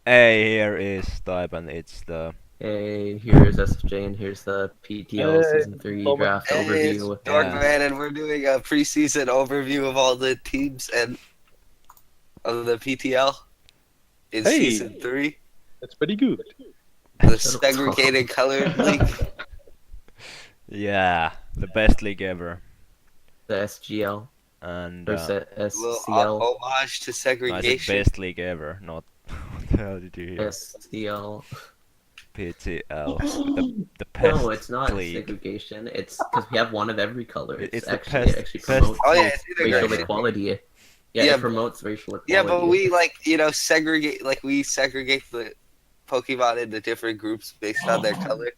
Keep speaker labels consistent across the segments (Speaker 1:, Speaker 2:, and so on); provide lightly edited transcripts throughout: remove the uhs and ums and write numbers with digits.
Speaker 1: Hey, here is type, and it's the
Speaker 2: Hey, here's SJ, and here's the PTL
Speaker 3: Hey,
Speaker 2: Season 3
Speaker 3: Thomas.
Speaker 2: Draft
Speaker 4: Hey, it's
Speaker 2: Overview.
Speaker 1: yeah.
Speaker 4: Dorkman, and we're doing a preseason overview of all the teams and of the PTL in
Speaker 3: Hey,
Speaker 4: season 3,
Speaker 3: that's pretty good.
Speaker 4: the
Speaker 2: Shut up, Tom.
Speaker 4: segregated colored league.
Speaker 1: Yeah, the best league ever.
Speaker 2: The SGL,
Speaker 1: And
Speaker 2: or
Speaker 4: A little
Speaker 2: SCL,
Speaker 4: homage to
Speaker 1: no, I said
Speaker 4: segregation.
Speaker 1: best league ever, not what the hell did you hear?
Speaker 2: SCL.
Speaker 1: PTL, the
Speaker 2: No,
Speaker 1: pest
Speaker 2: it's not
Speaker 1: league.
Speaker 2: segregation. It's because we have one of every color.
Speaker 1: It's
Speaker 2: It's
Speaker 1: the
Speaker 2: actually it
Speaker 1: pest
Speaker 2: actually
Speaker 1: pest
Speaker 2: promotes
Speaker 4: Oh yeah,
Speaker 1: league
Speaker 4: it's
Speaker 2: racial
Speaker 1: ever.
Speaker 4: integration.
Speaker 2: equality. Yeah,
Speaker 4: Yeah,
Speaker 2: it promotes racial
Speaker 4: yeah, but
Speaker 2: equality.
Speaker 4: we segregate we segregate the Pokemon into different groups based on their color.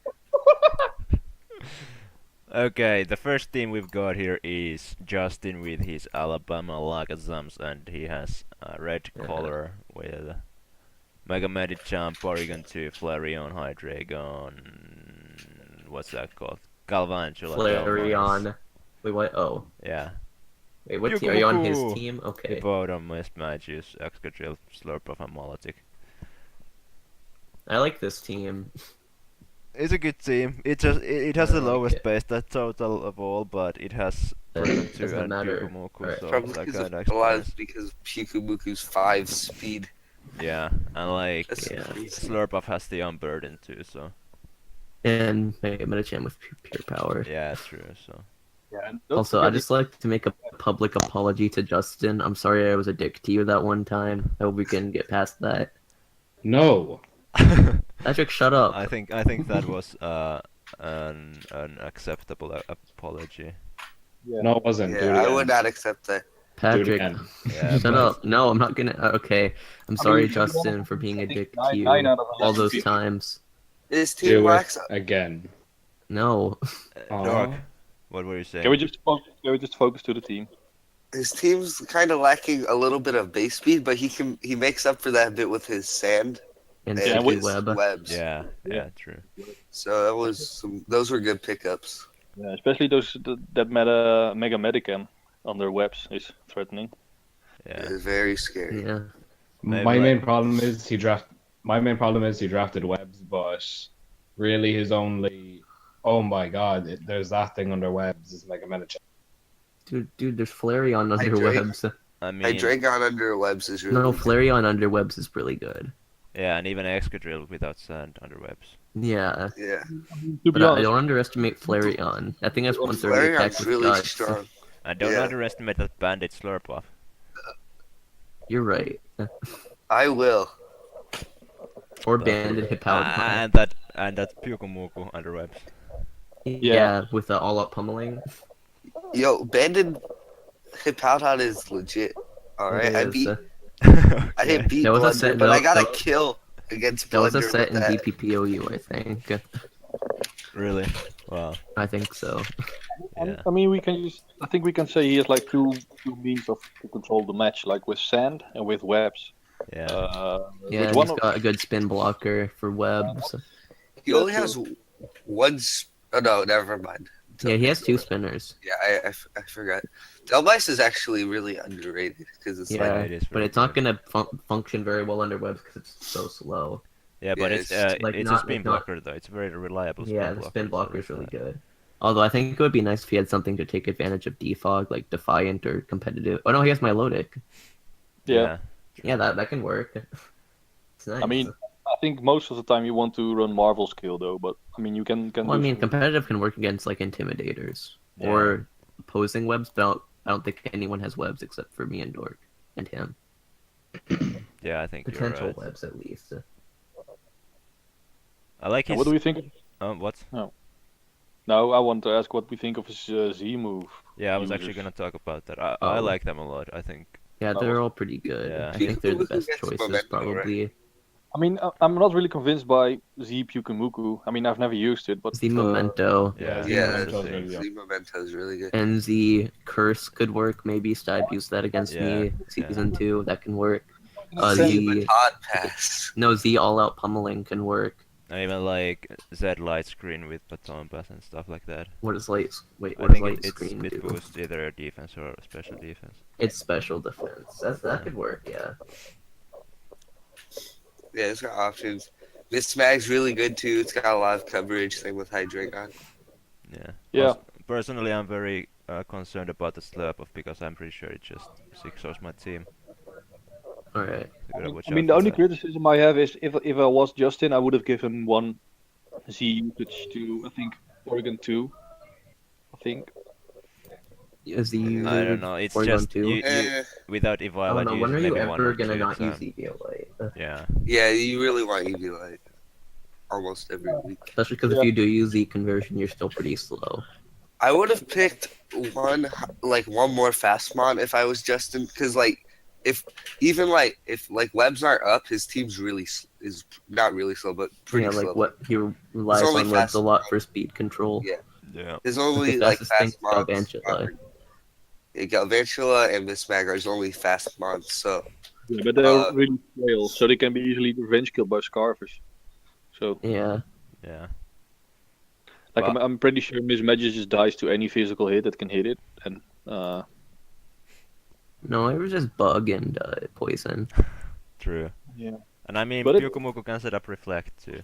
Speaker 1: Okay, the first team we've got here is Justin with his Alabama Lagazams, and he has a red
Speaker 2: Yeah.
Speaker 1: color with Mega Medicham, Porygon 2, Flareon, Hydreigon. What's that called? Galvantula, Galvanish.
Speaker 2: Flareon. Wait, what? Oh,
Speaker 1: Yeah.
Speaker 2: wait, what team? Are you on his
Speaker 1: Pyukumuku!
Speaker 2: team? Okay.
Speaker 1: Hippopotamus, Magius, Excadrill, Slurpuff, and Molotov.
Speaker 2: I like this team.
Speaker 1: It's a good team. It has the
Speaker 2: I like
Speaker 1: lowest
Speaker 2: it.
Speaker 1: base stat total of all, but it has Porygon 2
Speaker 2: Doesn't
Speaker 1: and
Speaker 2: matter.
Speaker 1: Pyukumuku,
Speaker 2: Alright.
Speaker 1: so
Speaker 4: Probably
Speaker 1: that
Speaker 4: because
Speaker 1: kinda
Speaker 4: a lot
Speaker 1: explains.
Speaker 4: is because Pyukumuku's 5 speed.
Speaker 1: Yeah, and like
Speaker 4: That's
Speaker 2: Yeah.
Speaker 4: crazy.
Speaker 1: Slurpuff has the Unburden too, so
Speaker 2: And Mega Medicham with pure power.
Speaker 1: yeah, true. So
Speaker 3: Yeah, and don't
Speaker 2: Also, I
Speaker 3: forget
Speaker 2: just like to make a public apology to Justin. I'm sorry I was a dick to you that one time. I hope we can get past that.
Speaker 5: No.
Speaker 2: Patrick, shut up.
Speaker 1: I think that was an acceptable apology.
Speaker 3: yeah,
Speaker 5: No, it wasn't. Do
Speaker 4: Yeah,
Speaker 5: it
Speaker 4: I
Speaker 5: again.
Speaker 4: would not accept that.
Speaker 5: Do it
Speaker 2: Patrick,
Speaker 5: again.
Speaker 1: Yeah,
Speaker 2: shut
Speaker 1: but
Speaker 2: up. No, I'm not gonna. Okay, I'm
Speaker 3: I
Speaker 2: sorry,
Speaker 3: mean, to be honest,
Speaker 2: Justin, for being
Speaker 3: I
Speaker 2: a
Speaker 3: think
Speaker 2: dick to
Speaker 3: nine
Speaker 2: you
Speaker 3: out of
Speaker 2: all
Speaker 3: 11
Speaker 2: those
Speaker 3: people.
Speaker 2: times.
Speaker 4: His team
Speaker 5: Do it
Speaker 4: lacks.
Speaker 5: again.
Speaker 2: No.
Speaker 1: Dork,
Speaker 5: Aw.
Speaker 1: what were you saying?
Speaker 3: Can we just focus to the team?
Speaker 4: His team's kind of lacking a little bit of base speed, but he makes up for that bit with his sand
Speaker 2: And
Speaker 4: and
Speaker 3: Yeah,
Speaker 2: Sticky
Speaker 4: his
Speaker 2: Web.
Speaker 4: webs.
Speaker 1: Yeah, true.
Speaker 4: So those were good pickups.
Speaker 3: Yeah, especially that Mega Medicam on their webs is threatening.
Speaker 4: It
Speaker 1: Yeah,
Speaker 4: was very scary.
Speaker 2: Yeah.
Speaker 1: Maybe
Speaker 5: My
Speaker 1: like-
Speaker 5: main problem is he drafted Webs, but really his only. Oh my God! There's that thing under Webs is Mega Miniature.
Speaker 2: Dude, there's Flareon under
Speaker 4: Hydrate.
Speaker 2: webs.
Speaker 1: I mean,
Speaker 4: Hydreigon under webs is really
Speaker 2: No,
Speaker 4: good.
Speaker 2: Flareon under webs is really good.
Speaker 1: yeah, and even Excadrill without sand under webs.
Speaker 2: Yeah.
Speaker 4: Yeah,
Speaker 3: To
Speaker 2: But
Speaker 3: be
Speaker 2: I
Speaker 3: honest,
Speaker 2: don't underestimate Flareon. I think that's 130 attack
Speaker 4: Flareon's
Speaker 2: with
Speaker 4: really
Speaker 2: guts.
Speaker 4: strong.
Speaker 1: And don't
Speaker 4: Yeah.
Speaker 1: underestimate that Bandit Slurpuff.
Speaker 2: You're right.
Speaker 4: I will.
Speaker 2: Or
Speaker 1: But-
Speaker 2: Banded Hippowdon.
Speaker 1: and that Pyukumuku under webs.
Speaker 2: Yeah, with the all-up pummeling.
Speaker 4: Yo, Banded Hippowdon is legit. All right,
Speaker 2: It
Speaker 4: I
Speaker 2: is.
Speaker 4: beat.
Speaker 1: Okay.
Speaker 4: I didn't beat
Speaker 2: That was a
Speaker 4: Blunder,
Speaker 2: set-
Speaker 4: but I
Speaker 2: that-
Speaker 4: got a
Speaker 2: that-
Speaker 4: kill against
Speaker 2: That was
Speaker 4: Blunder
Speaker 2: a set in
Speaker 4: with that.
Speaker 2: DPPOU, I think.
Speaker 1: Really? Wow.
Speaker 2: I think so.
Speaker 1: Yeah.
Speaker 3: I mean, I think we can say he has like two means of to control the match, like with sand and with webs.
Speaker 1: Yeah.
Speaker 2: Yeah,
Speaker 3: Which
Speaker 2: and
Speaker 3: one
Speaker 2: he's got a good spin blocker for webs.
Speaker 4: He only has one. Oh no, never mind.
Speaker 2: Yeah, he has two spinners.
Speaker 4: Yeah, I forgot. Delmice is actually really underrated because it's
Speaker 2: Yeah,
Speaker 4: like
Speaker 1: it is
Speaker 2: but
Speaker 1: very
Speaker 2: it's not
Speaker 1: good.
Speaker 2: gonna function very well under webs because it's so slow.
Speaker 1: Yeah, but
Speaker 4: Yeah,
Speaker 1: it's
Speaker 4: it's
Speaker 2: like
Speaker 1: it's
Speaker 2: not-
Speaker 1: a spin
Speaker 2: like not-
Speaker 1: blocker though. It's a very reliable spin
Speaker 2: Yeah,
Speaker 1: blocker.
Speaker 2: the spin
Speaker 1: so
Speaker 2: blocker is
Speaker 1: it's,
Speaker 2: really good. Although I think it would be nice if he had something to take advantage of defog, like Defiant or competitive. Oh no, he has Milotic.
Speaker 3: Yeah.
Speaker 2: Yeah, that can work. It's nice.
Speaker 3: I mean, I think most of the time you want to run Marvel skill though, but I mean you can.
Speaker 2: well, I
Speaker 3: do
Speaker 2: mean,
Speaker 3: some-
Speaker 2: competitive can work against like intimidators
Speaker 1: Yeah.
Speaker 2: or opposing webs, but I don't think anyone has webs except for me and Dork and him.
Speaker 1: Yeah, I think
Speaker 2: Potential
Speaker 1: you're right.
Speaker 2: webs at least.
Speaker 1: I like
Speaker 3: And
Speaker 1: his.
Speaker 3: what do we think?
Speaker 1: What?
Speaker 3: No, I want to ask what we think of his Z move.
Speaker 1: Yeah, I was actually
Speaker 3: users.
Speaker 1: gonna talk about that. I
Speaker 2: Oh.
Speaker 1: like them a lot. I think.
Speaker 2: Yeah,
Speaker 3: Oh.
Speaker 2: they're all pretty good.
Speaker 1: Yeah.
Speaker 2: I think they're the
Speaker 4: Who
Speaker 2: best
Speaker 4: gets
Speaker 2: choices,
Speaker 4: Memento,
Speaker 2: probably.
Speaker 3: I mean, I'm not really convinced by Z Pyukumuku. I mean, I've never used it, but
Speaker 2: The Memento
Speaker 1: Yeah.
Speaker 5: Z
Speaker 4: yeah,
Speaker 5: Memento's
Speaker 1: that's the
Speaker 5: really
Speaker 1: thing.
Speaker 5: good.
Speaker 4: Z Memento is really good.
Speaker 2: and the curse could work. Maybe Stipe used that against
Speaker 1: Yeah,
Speaker 2: me season 2. That can work.
Speaker 4: Z
Speaker 2: The
Speaker 4: Baton Pass.
Speaker 2: no Z all out pummeling can work.
Speaker 1: And even like Z light screen with baton pass and stuff like that.
Speaker 2: What does light? Wait,
Speaker 1: I
Speaker 2: what does
Speaker 1: think
Speaker 2: light
Speaker 1: it
Speaker 2: screen
Speaker 1: it
Speaker 2: do?
Speaker 1: boosts either defense or special defense.
Speaker 2: It's special defense. That could work. Yeah.
Speaker 4: Yeah, it's got options. This mag's really good too. It's got a lot of coverage. Same with Hydreigon.
Speaker 1: Yeah.
Speaker 3: Yeah.
Speaker 1: Also, personally, I'm very concerned about the Slurpuff because I'm pretty sure it just 6-0s my team.
Speaker 2: All right.
Speaker 1: You gotta watch
Speaker 3: I mean,
Speaker 1: out
Speaker 3: the
Speaker 1: for
Speaker 3: only
Speaker 1: that.
Speaker 3: criticism I have is if I was Justin, I would have given one Z usage to, I think, Oregon 2. I think.
Speaker 2: Is he
Speaker 1: I don't know. It's
Speaker 2: Porygon
Speaker 1: just
Speaker 2: 2?
Speaker 1: you
Speaker 4: Eh,
Speaker 1: without
Speaker 2: I don't
Speaker 1: Evolve,
Speaker 2: know.
Speaker 1: you
Speaker 2: When
Speaker 1: use
Speaker 2: are you
Speaker 1: maybe one
Speaker 2: ever
Speaker 1: or
Speaker 2: gonna
Speaker 1: two.
Speaker 2: not
Speaker 1: So
Speaker 2: use EVLA?
Speaker 1: yeah.
Speaker 4: yeah, you really want Eviolite almost every week.
Speaker 2: Especially because
Speaker 3: Yeah.
Speaker 2: if you do use Z conversion, you're still pretty slow.
Speaker 4: I would have picked one more Fastmon if I was Justin, because if Webs aren't up, his team's is not really slow, but pretty
Speaker 2: Yeah,
Speaker 4: slow.
Speaker 2: like what he relies
Speaker 4: only
Speaker 2: on webs a
Speaker 4: fast-
Speaker 2: lot for speed control.
Speaker 4: Yeah.
Speaker 1: Yeah.
Speaker 4: His only
Speaker 2: His
Speaker 4: like
Speaker 2: fastest thing's
Speaker 4: Fastmons
Speaker 2: Galvantula.
Speaker 4: Galvantula and Mismag are his only Fastmons. So
Speaker 3: Yeah, but they're
Speaker 4: Uh,
Speaker 3: really frail, so they can be easily revenge killed by Scarfers. So,
Speaker 2: Yeah.
Speaker 1: Yeah.
Speaker 3: like,
Speaker 1: Well-
Speaker 3: I'm pretty sure Miss Magic just dies to any physical hit that can hit it, and
Speaker 2: No, it was just bug and poison.
Speaker 1: True.
Speaker 3: yeah.
Speaker 1: And I mean,
Speaker 3: But it-
Speaker 1: Pyukumuku can set up Reflect too.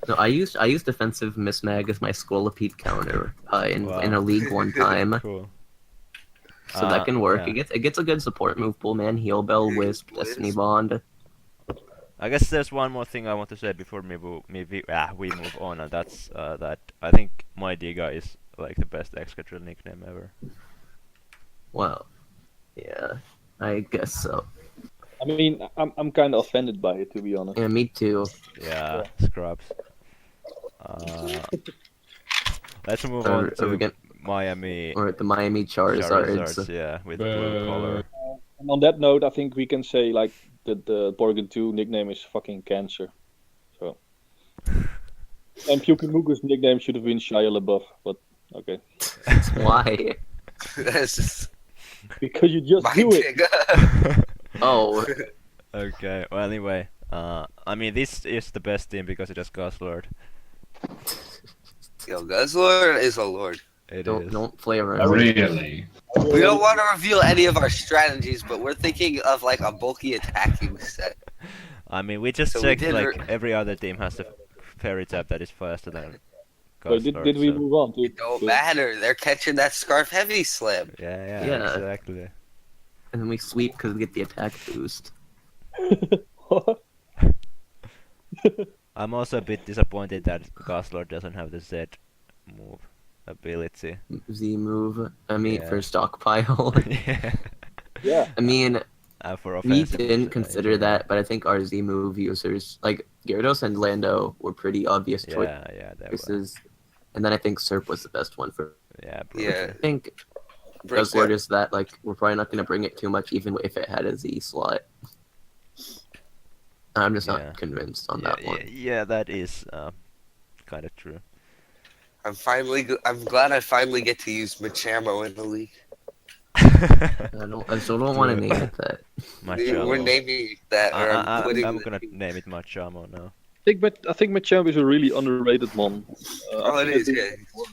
Speaker 2: No, I used defensive Mismag as my Scolipede counter in
Speaker 1: Wow.
Speaker 2: a league one time,
Speaker 1: Cool.
Speaker 2: so that can work.
Speaker 1: Yeah.
Speaker 2: It gets a good support move pool, man. Heal Bell, Wisp,
Speaker 4: Wisp.
Speaker 2: Destiny Bond.
Speaker 1: I guess there's one more thing I want to say before we move on, and that's that I think my Diga is like the best Excadrill nickname ever.
Speaker 2: Well, yeah, I guess so.
Speaker 3: I mean, I'm kind of offended by it, to be honest.
Speaker 2: Yeah, me too.
Speaker 1: Yeah, scrubs. Let's move on
Speaker 2: Are
Speaker 1: to
Speaker 2: we gonna,
Speaker 1: Miami
Speaker 2: or the Miami Charizards?
Speaker 1: Charizards, yeah, with blue color.
Speaker 3: And on that note, I think we can say like that the Oregon 2 nickname is fucking cancer. So, and Pyukimuku's nickname should have been Shia LaBeouf, but okay,
Speaker 2: Why?
Speaker 4: that's just
Speaker 3: because you just
Speaker 4: my
Speaker 3: do it.
Speaker 4: Diga.
Speaker 2: Oh,
Speaker 1: Okay, well anyway, I mean this is the best team because it has Guzzlord.
Speaker 4: Yo, Guzzlord is a lord.
Speaker 1: It
Speaker 2: don't
Speaker 1: is.
Speaker 2: don't play around.
Speaker 5: Really?
Speaker 4: We don't want to reveal any of our strategies, but we're thinking of like a bulky attacking set.
Speaker 1: I mean, we just
Speaker 4: So we
Speaker 1: checked
Speaker 4: did
Speaker 1: like
Speaker 4: re-
Speaker 1: every other team has a fairy tap that is faster than
Speaker 3: So
Speaker 1: Guzzlord.
Speaker 3: did we
Speaker 1: so-
Speaker 3: move on to?
Speaker 4: It don't matter. They're catching that Scarf Heavy Slam.
Speaker 1: Yeah,
Speaker 2: Yeah.
Speaker 1: exactly.
Speaker 2: And then we sweep because we get the attack boost.
Speaker 1: I'm also a bit disappointed that Guzzlord doesn't have the Z move ability.
Speaker 2: Z move. I mean,
Speaker 1: Yeah.
Speaker 2: for stockpile.
Speaker 1: Yeah.
Speaker 3: Yeah.
Speaker 2: I mean,
Speaker 1: For
Speaker 2: we
Speaker 1: offensive
Speaker 2: didn't
Speaker 1: moves,
Speaker 2: consider
Speaker 1: yeah.
Speaker 2: that, but I think our Z move users, like Gyarados and Lando, were pretty obvious
Speaker 1: Yeah, that was.
Speaker 2: choices. And then I think Serp was the best one for.
Speaker 1: Yeah, bro.
Speaker 4: Yeah.
Speaker 2: I think
Speaker 4: Break
Speaker 2: Guzzlord
Speaker 4: that.
Speaker 2: is that like we're probably not going to bring it too much, even if it had a Z slot. I'm just
Speaker 1: Yeah.
Speaker 2: not convinced on
Speaker 1: Yeah,
Speaker 2: that one.
Speaker 1: yeah, that is kind of true.
Speaker 4: I'm glad I finally get to use Machamo in the league.
Speaker 2: I still don't want to
Speaker 1: Dude.
Speaker 2: name it that.
Speaker 1: Machamo.
Speaker 4: We're naming that, or I'm putting
Speaker 1: I'm
Speaker 4: the-
Speaker 1: gonna name it Machamo now.
Speaker 3: I think Machamp is a really underrated mon.
Speaker 4: Oh,
Speaker 3: I
Speaker 4: it
Speaker 3: think
Speaker 4: is, yeah.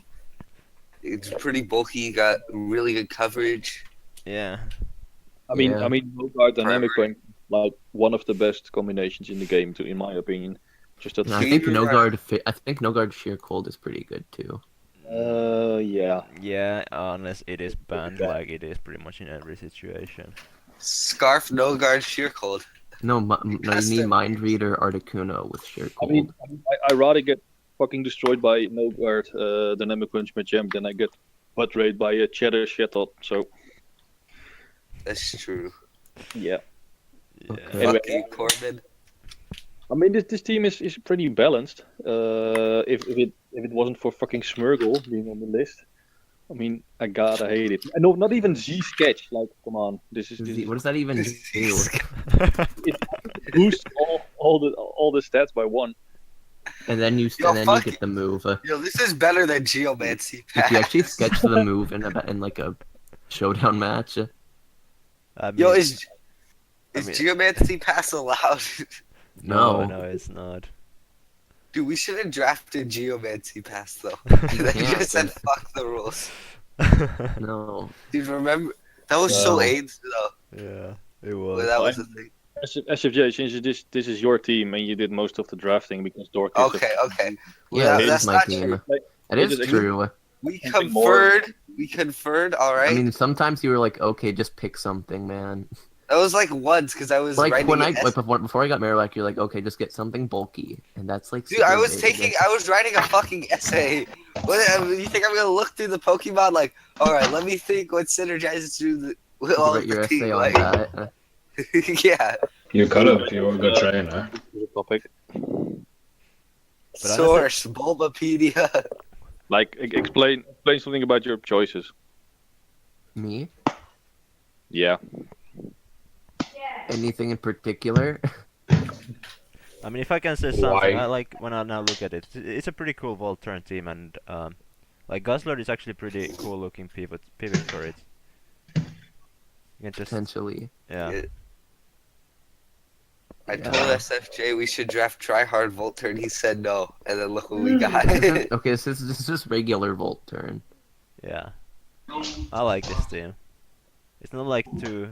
Speaker 4: It's pretty bulky, got really good coverage.
Speaker 1: Yeah.
Speaker 3: I mean,
Speaker 2: Yeah.
Speaker 3: Mogart Dynamic Point, like one of the best combinations in the game, too, in my opinion. Just that.
Speaker 2: And I
Speaker 4: Fever-
Speaker 2: think Nogard Sheer Cold is pretty good too.
Speaker 3: Yeah.
Speaker 1: Yeah, unless it is banned, like it is pretty much in every situation.
Speaker 4: Scarf, no guard, sheer cold.
Speaker 2: No, no, you
Speaker 4: Custom.
Speaker 2: need Mind Reader Articuno with Sheer
Speaker 3: I
Speaker 2: Cold.
Speaker 3: mean, I rather get fucking destroyed by Mogart Dynamic Punch Machamp than I get butt rate by a Cheddar Shatot. So
Speaker 4: That's true.
Speaker 3: yeah.
Speaker 1: Yeah.
Speaker 2: Okay.
Speaker 3: Anyway,
Speaker 4: Fuck you, Corbin.
Speaker 3: I mean, this team is pretty balanced. If it wasn't for fucking Smurgle being on the list, I mean, I gotta hate it. No, not even Z Sketch. Like, come on, this is
Speaker 2: What does that even do?
Speaker 3: it boosts all the stats by one.
Speaker 2: And then you
Speaker 4: Yo,
Speaker 2: you
Speaker 4: fuck
Speaker 2: get the move.
Speaker 4: Yo, this is better than Geomancy
Speaker 2: If you actually
Speaker 4: Pass.
Speaker 2: sketch the move in like a showdown match,
Speaker 1: I mean,
Speaker 4: Yo, is
Speaker 1: I mean-
Speaker 4: Geomancy Pass allowed?
Speaker 2: No.
Speaker 1: no, it's not.
Speaker 4: Dude, we should have drafted Geomancy Pass though.
Speaker 2: You
Speaker 4: Then
Speaker 2: can't.
Speaker 4: just said fuck the rules.
Speaker 2: no.
Speaker 4: Dude, remember that was so
Speaker 3: No.
Speaker 4: AIDS though.
Speaker 1: Yeah, it
Speaker 4: Well,
Speaker 1: was.
Speaker 4: that was the thing.
Speaker 3: SFJ, since this is your team and you did most of the drafting because Dork is
Speaker 4: Okay, okay.
Speaker 2: Yeah,
Speaker 4: Well,
Speaker 2: it is
Speaker 4: that's
Speaker 2: my
Speaker 4: not
Speaker 2: team.
Speaker 4: true.
Speaker 2: It
Speaker 3: Is
Speaker 2: is
Speaker 3: it
Speaker 2: true.
Speaker 4: We
Speaker 3: Something more?
Speaker 4: conferred. All
Speaker 2: I
Speaker 4: right.
Speaker 2: mean, sometimes you were like, okay, just pick something, man.
Speaker 4: That was like once because I was
Speaker 2: Like
Speaker 4: writing
Speaker 2: when
Speaker 4: an
Speaker 2: I like before I got Marowak, you're like, okay, just get something bulky, and that's like.
Speaker 4: Dude, I
Speaker 2: super
Speaker 4: was
Speaker 2: vague.
Speaker 4: I was writing a fucking essay. You think I'm gonna look through the Pokemon like, all right, let me think what synergizes with
Speaker 2: You
Speaker 4: all
Speaker 2: write
Speaker 4: of
Speaker 2: your
Speaker 4: the
Speaker 2: essay
Speaker 4: team.
Speaker 2: on
Speaker 4: Like,
Speaker 2: that.
Speaker 4: yeah,
Speaker 5: You could have. You were a good trainer.
Speaker 3: the topic.
Speaker 1: But honestly-
Speaker 4: source Bulbapedia.
Speaker 3: Like, explain something about your choices.
Speaker 2: Me?
Speaker 3: Yeah.
Speaker 2: Anything in particular?
Speaker 1: I mean, if I can say something,
Speaker 5: Why?
Speaker 1: I like when I now look at it. It's a pretty cool Volturn team, and like Guzzlord is actually pretty cool looking pivot for it. You can just
Speaker 2: Potentially.
Speaker 1: yeah.
Speaker 4: I told SFJ we should draft Tryhard Volturn. He said no, and then look what we got.
Speaker 2: Okay, this is just regular Volt turn.
Speaker 1: Yeah, I like this team. It's not like too.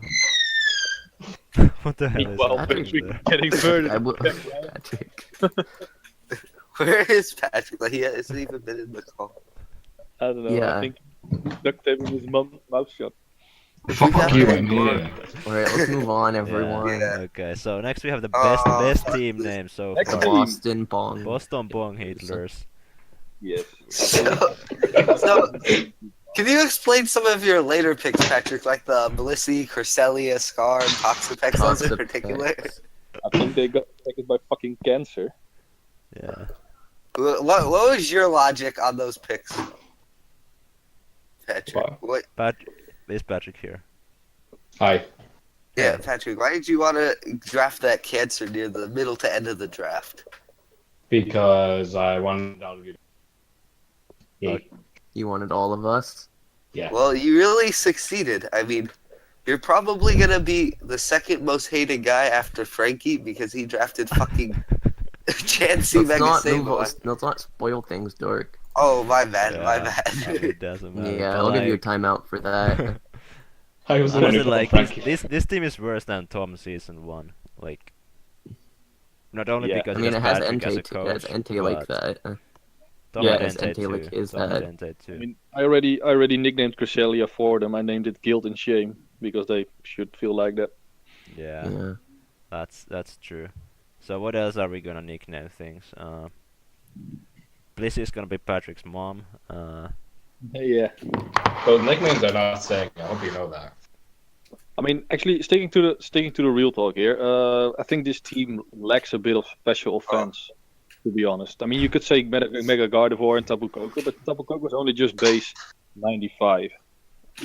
Speaker 1: What the hell is
Speaker 3: Well,
Speaker 1: happening
Speaker 3: we're
Speaker 1: there?
Speaker 3: getting further.
Speaker 2: I will, Patrick.
Speaker 4: Where is Patrick? Like, he hasn't even been in the call.
Speaker 3: I don't know.
Speaker 2: Yeah.
Speaker 3: I think duct taping his mouth shut.
Speaker 5: Fuck you and me.
Speaker 2: Alright, let's move on, everyone.
Speaker 4: Yeah.
Speaker 1: Okay, so next we have the best team name so
Speaker 3: Next
Speaker 1: far.
Speaker 3: team.
Speaker 2: Boston Bong.
Speaker 1: Boston Bong Hitlers.
Speaker 3: Yes.
Speaker 4: So, can you explain some of your later picks, Patrick, like the Blissey, Cresselia, Scar, and Toxapex ones in particular?
Speaker 2: Toxapex.
Speaker 3: I think they got affected by fucking cancer.
Speaker 1: Yeah.
Speaker 4: What was your logic on those picks, Patrick? What?
Speaker 1: Is Patrick here?
Speaker 5: Hi.
Speaker 4: Yeah, Patrick. Why did you want to draft that cancer near the middle to end of the draft?
Speaker 5: Because I wanted all of you. Yeah.
Speaker 2: You wanted all of us?
Speaker 5: Yeah.
Speaker 4: Well, you really succeeded. I mean, you're probably gonna be the second most hated guy after Frankie because he drafted fucking Chansey
Speaker 2: Let's not move
Speaker 4: Mega
Speaker 2: on. Let's not spoil things, Dork.
Speaker 4: Oh, my bad, my
Speaker 1: Yeah,
Speaker 4: bad.
Speaker 1: it doesn't matter.
Speaker 2: Yeah,
Speaker 1: but
Speaker 2: I'll give you a
Speaker 1: like-
Speaker 2: timeout for that.
Speaker 5: I was the one
Speaker 1: Honestly,
Speaker 5: who
Speaker 1: like
Speaker 5: Frankie.
Speaker 1: this team is worse than Tom season 1. Like, not only
Speaker 3: Yeah.
Speaker 1: because
Speaker 2: I mean,
Speaker 1: it
Speaker 2: it has
Speaker 1: Patrick as a
Speaker 2: Entei,
Speaker 1: coach,
Speaker 2: it has Entei like
Speaker 1: but
Speaker 2: that.
Speaker 1: Tom
Speaker 3: Yeah,
Speaker 1: had
Speaker 2: it has
Speaker 1: Entei
Speaker 2: Entei like
Speaker 1: too.
Speaker 2: his
Speaker 1: Tom had
Speaker 2: dad.
Speaker 1: Entei too.
Speaker 3: I mean, I already nicknamed Cresselia for them. I named it Guilt and Shame because they should feel like that.
Speaker 1: Yeah,
Speaker 2: Yeah.
Speaker 1: that's true. So what else are we gonna nickname things? Bliss is gonna be Patrick's mom.
Speaker 3: Yeah.
Speaker 5: Well, nicknames are not saying. I hope you know that.
Speaker 3: I mean, actually, sticking to the real talk here, I think this team lacks a bit of special offense. To be honest, I mean, you could say Mega Gardevoir and Tapu Koko, but Tapu Koko is only just base 95.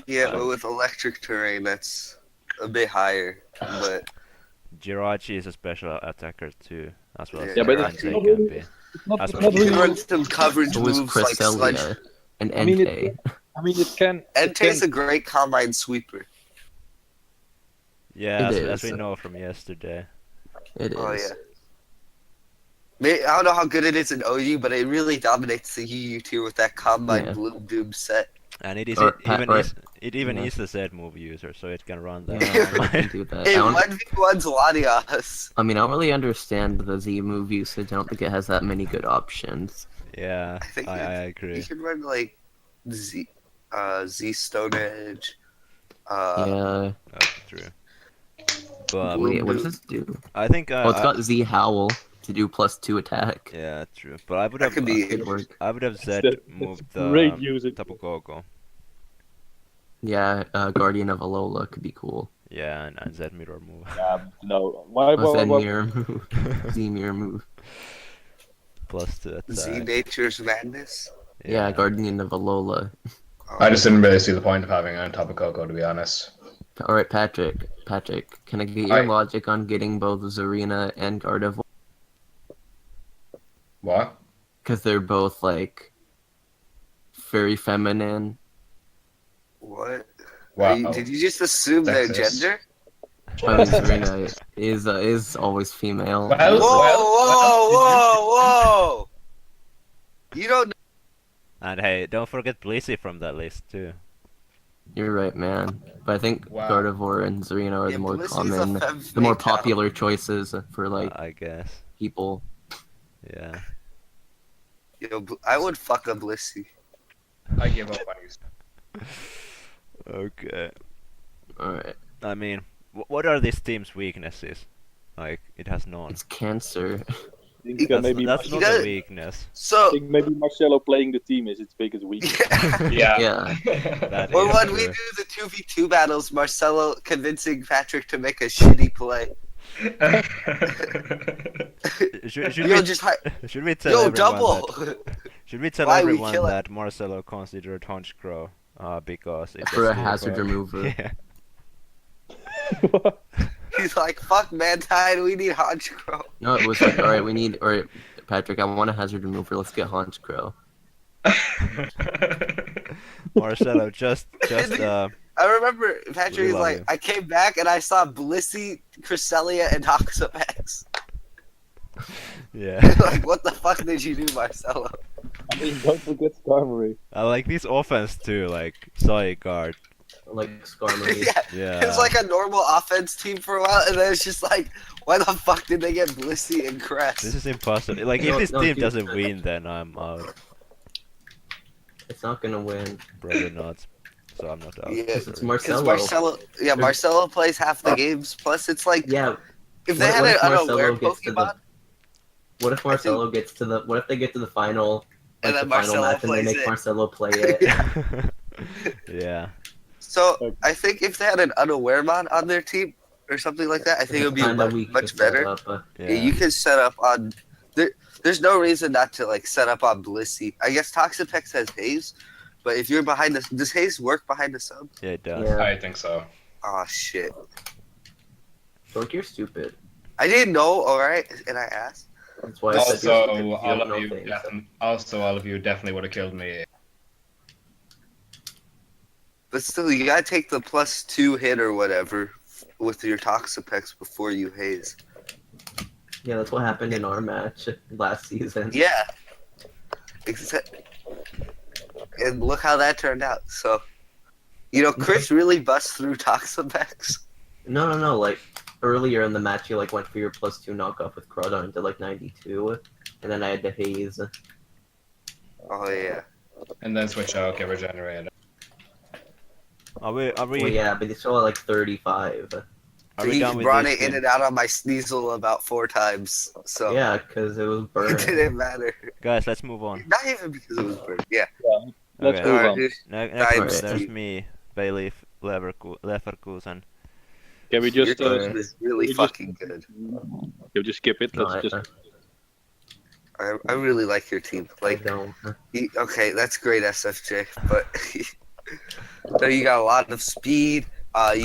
Speaker 4: Yeah, but with electric terrain, that's a bit higher. But
Speaker 1: Jirachi is a special attacker too, as well as
Speaker 4: Yeah,
Speaker 3: but
Speaker 1: Entei
Speaker 3: it's
Speaker 1: can
Speaker 3: not
Speaker 1: be.
Speaker 3: really- It's not,
Speaker 1: That's
Speaker 3: it's
Speaker 1: what
Speaker 3: not
Speaker 1: he
Speaker 4: you
Speaker 3: really.
Speaker 4: can run some coverage
Speaker 2: So was
Speaker 4: moves like Sludge.
Speaker 2: Cresselia and
Speaker 3: I mean,
Speaker 2: Entei.
Speaker 3: I mean, it can.
Speaker 4: Entei is a great combine sweeper.
Speaker 1: Yeah,
Speaker 2: It
Speaker 1: as we
Speaker 2: is.
Speaker 1: know from yesterday.
Speaker 2: It is.
Speaker 4: Oh yeah. I don't know how good it is in OU, but it really dominates the UU tier with that combine
Speaker 2: Yeah.
Speaker 4: Bloom Doom set.
Speaker 1: And it is
Speaker 2: Or Pat-
Speaker 1: even
Speaker 2: or-
Speaker 1: is it even
Speaker 2: yeah.
Speaker 1: is the Z move user, so it can run that.
Speaker 2: Yeah, I can do that.
Speaker 4: Hey,
Speaker 2: I don't-
Speaker 4: 1v1's Latias.
Speaker 2: I mean, I don't really understand the Z move usage. I don't think it has that many good options.
Speaker 1: Yeah,
Speaker 4: I think
Speaker 1: I
Speaker 4: You
Speaker 1: agree.
Speaker 4: can run like Z Stone Edge.
Speaker 2: Yeah.
Speaker 1: That's true. But
Speaker 2: Wait, what does this do?
Speaker 1: I think
Speaker 2: Oh, it's got Z Howl to do +2 attack.
Speaker 1: yeah, true. But I would
Speaker 4: That
Speaker 1: have
Speaker 4: could be
Speaker 2: Good work.
Speaker 1: I would have Z
Speaker 3: That's
Speaker 1: moved
Speaker 3: great usage.
Speaker 1: Tapu Koko.
Speaker 2: Yeah, Guardian of Alola could be cool.
Speaker 1: Yeah, and Z mirror move.
Speaker 3: No. Why?
Speaker 2: Zen
Speaker 3: why-
Speaker 2: mirror move. Z mirror move.
Speaker 1: Plus 2 attack.
Speaker 4: Z Nature's Madness.
Speaker 2: Yeah, Guardian of Alola.
Speaker 5: I just didn't really see the point of having it on top of Coco, to be honest.
Speaker 2: Alright, Patrick, can I get your
Speaker 5: Aye.
Speaker 2: logic on getting both Zarina and Gardevoir?
Speaker 5: What?
Speaker 2: Because they're both, like, very feminine.
Speaker 4: What?
Speaker 5: Wow.
Speaker 4: Did you just assume their
Speaker 5: Sexist.
Speaker 4: gender?
Speaker 2: I mean, Zarina is always female.
Speaker 5: Well-
Speaker 4: Whoa! You don't.
Speaker 1: And hey, don't forget Blissey from that list too.
Speaker 2: You're right, man. But I think
Speaker 5: Wow.
Speaker 2: Gardevoir and Zarina are
Speaker 4: Yeah,
Speaker 2: the more
Speaker 4: Blissey's a
Speaker 2: common,
Speaker 4: femme
Speaker 2: the more
Speaker 4: fatale.
Speaker 2: popular choices for like
Speaker 1: I guess.
Speaker 2: people.
Speaker 1: Yeah.
Speaker 4: I would fuck a Blissey.
Speaker 5: I give up on you.
Speaker 1: Okay.
Speaker 2: All right,
Speaker 1: I mean, what are this team's weaknesses? Like, it has none.
Speaker 2: it's cancer.
Speaker 3: I think
Speaker 1: That's,
Speaker 3: maybe
Speaker 1: that's
Speaker 4: He
Speaker 1: not a
Speaker 4: does-
Speaker 1: weakness.
Speaker 3: I
Speaker 4: So,
Speaker 3: think maybe Marcello playing the team is its biggest weakness.
Speaker 5: Yeah.
Speaker 2: Yeah.
Speaker 1: That
Speaker 4: or
Speaker 1: is
Speaker 4: when we
Speaker 1: true.
Speaker 4: do the 2v2 battles, Marcello convincing Patrick to make a shitty play.
Speaker 1: Should
Speaker 4: Yo,
Speaker 1: we
Speaker 4: just
Speaker 1: should we tell
Speaker 4: yo,
Speaker 1: everyone
Speaker 4: double.
Speaker 1: that should we tell
Speaker 4: Why we
Speaker 1: everyone
Speaker 4: kill it?
Speaker 1: that Marcelo considered Honchcrow because it
Speaker 2: For
Speaker 1: was
Speaker 2: a
Speaker 1: the-
Speaker 2: hazard
Speaker 5: fuck.
Speaker 2: remover.
Speaker 1: Yeah.
Speaker 4: He's like, fuck Mantine, we need Honchcrow.
Speaker 2: No, it was like, all right, we need, all right, Patrick, I want a hazard remover. Let's get Honchcrow.
Speaker 1: Marcelo, just
Speaker 4: I remember Patrick
Speaker 1: We
Speaker 4: was
Speaker 1: love
Speaker 4: like,
Speaker 1: you.
Speaker 4: I came back and I saw Blissey, Cresselia, and Toxapex.
Speaker 1: yeah.
Speaker 4: Like, what the fuck did you do, Marcello?
Speaker 3: I mean, don't forget Skarmory.
Speaker 1: I like this offense too, like Zygarde.
Speaker 2: Like Skarmory.
Speaker 4: Yeah.
Speaker 1: Yeah.
Speaker 4: It was like a normal offense team for a while, and then it's just like, why the fuck did they get Blissey and Crest?
Speaker 1: This is impossible. Like
Speaker 2: No,
Speaker 1: if this
Speaker 2: no,
Speaker 1: team
Speaker 2: dude,
Speaker 1: doesn't win, then I'm out.
Speaker 2: It's not gonna win.
Speaker 1: Probably not. So I'm not out.
Speaker 4: Yeah,
Speaker 2: It's
Speaker 4: because
Speaker 2: Marcello.
Speaker 4: Marcello plays half the games. Plus, it's like,
Speaker 2: Yeah.
Speaker 4: if they
Speaker 2: What-
Speaker 4: had
Speaker 2: what
Speaker 4: an
Speaker 2: if Marcello
Speaker 4: unaware
Speaker 2: gets to the-
Speaker 4: Pokemon,
Speaker 2: What if Marcello gets to the? What if they get to the final,
Speaker 4: And
Speaker 2: like
Speaker 4: then
Speaker 2: the final
Speaker 4: Marcello
Speaker 2: match, and they
Speaker 4: plays
Speaker 2: make
Speaker 4: it.
Speaker 2: Marcello play it?
Speaker 1: yeah.
Speaker 4: so I think if they had an unaware mon on their team or something like that, I think it would be
Speaker 2: Kinda
Speaker 4: much,
Speaker 2: weak to
Speaker 4: much
Speaker 2: set
Speaker 4: better.
Speaker 2: up,
Speaker 1: Yeah.
Speaker 4: Yeah, you can set up on. There's no reason not to like set up on Blissey. I guess Toxapex has Haze, but if you're behind the, does Haze work behind the sub?
Speaker 1: Yeah, it does.
Speaker 2: Yeah.
Speaker 5: I think so.
Speaker 4: Oh shit!
Speaker 2: Dork, you're stupid.
Speaker 4: I didn't know. All right, and I asked.
Speaker 2: That's why I said you're
Speaker 5: Also,
Speaker 2: stupid, 'cause you
Speaker 5: all
Speaker 2: don't
Speaker 5: of
Speaker 2: know
Speaker 5: you,
Speaker 2: things.
Speaker 5: all of you definitely would have killed me.
Speaker 4: But still, you gotta take the +2 hit or whatever with your Toxapex before you Haze.
Speaker 2: Yeah, that's what happened in our match last season.
Speaker 4: Yeah. Except, and look how that turned out. So, Chris really busts through Toxapex.
Speaker 2: No. Like earlier in the match, you like went for your +2 knockoff with Crawdon to like 92, and then I had to haze.
Speaker 4: Oh yeah.
Speaker 5: And then switch out, get regenerated.
Speaker 1: Are we
Speaker 2: Well, yeah, but it's still at like 35.
Speaker 1: are we
Speaker 4: He
Speaker 1: done with
Speaker 4: brought
Speaker 1: this
Speaker 4: it in
Speaker 1: game?
Speaker 4: and out on my Sneasel about 4 times. So
Speaker 2: Yeah, because it was
Speaker 4: it
Speaker 2: burned.
Speaker 4: didn't matter.
Speaker 1: Guys, let's move on.
Speaker 4: Not even because it was burned. Yeah.
Speaker 3: Let's
Speaker 1: Okay.
Speaker 3: move
Speaker 4: Alright,
Speaker 3: on.
Speaker 4: dude.
Speaker 1: Next
Speaker 4: Alright.
Speaker 1: there's me, Bailey Leverkusen.
Speaker 3: Can we
Speaker 4: Your
Speaker 3: just
Speaker 4: team is really
Speaker 3: we just-
Speaker 4: fucking good.
Speaker 3: can we just skip it?
Speaker 2: No,
Speaker 3: Let's just
Speaker 4: I really like your team.
Speaker 2: I
Speaker 4: Like,
Speaker 2: don't.
Speaker 4: okay, that's great, SFJ. But no, you got a lot of speed. I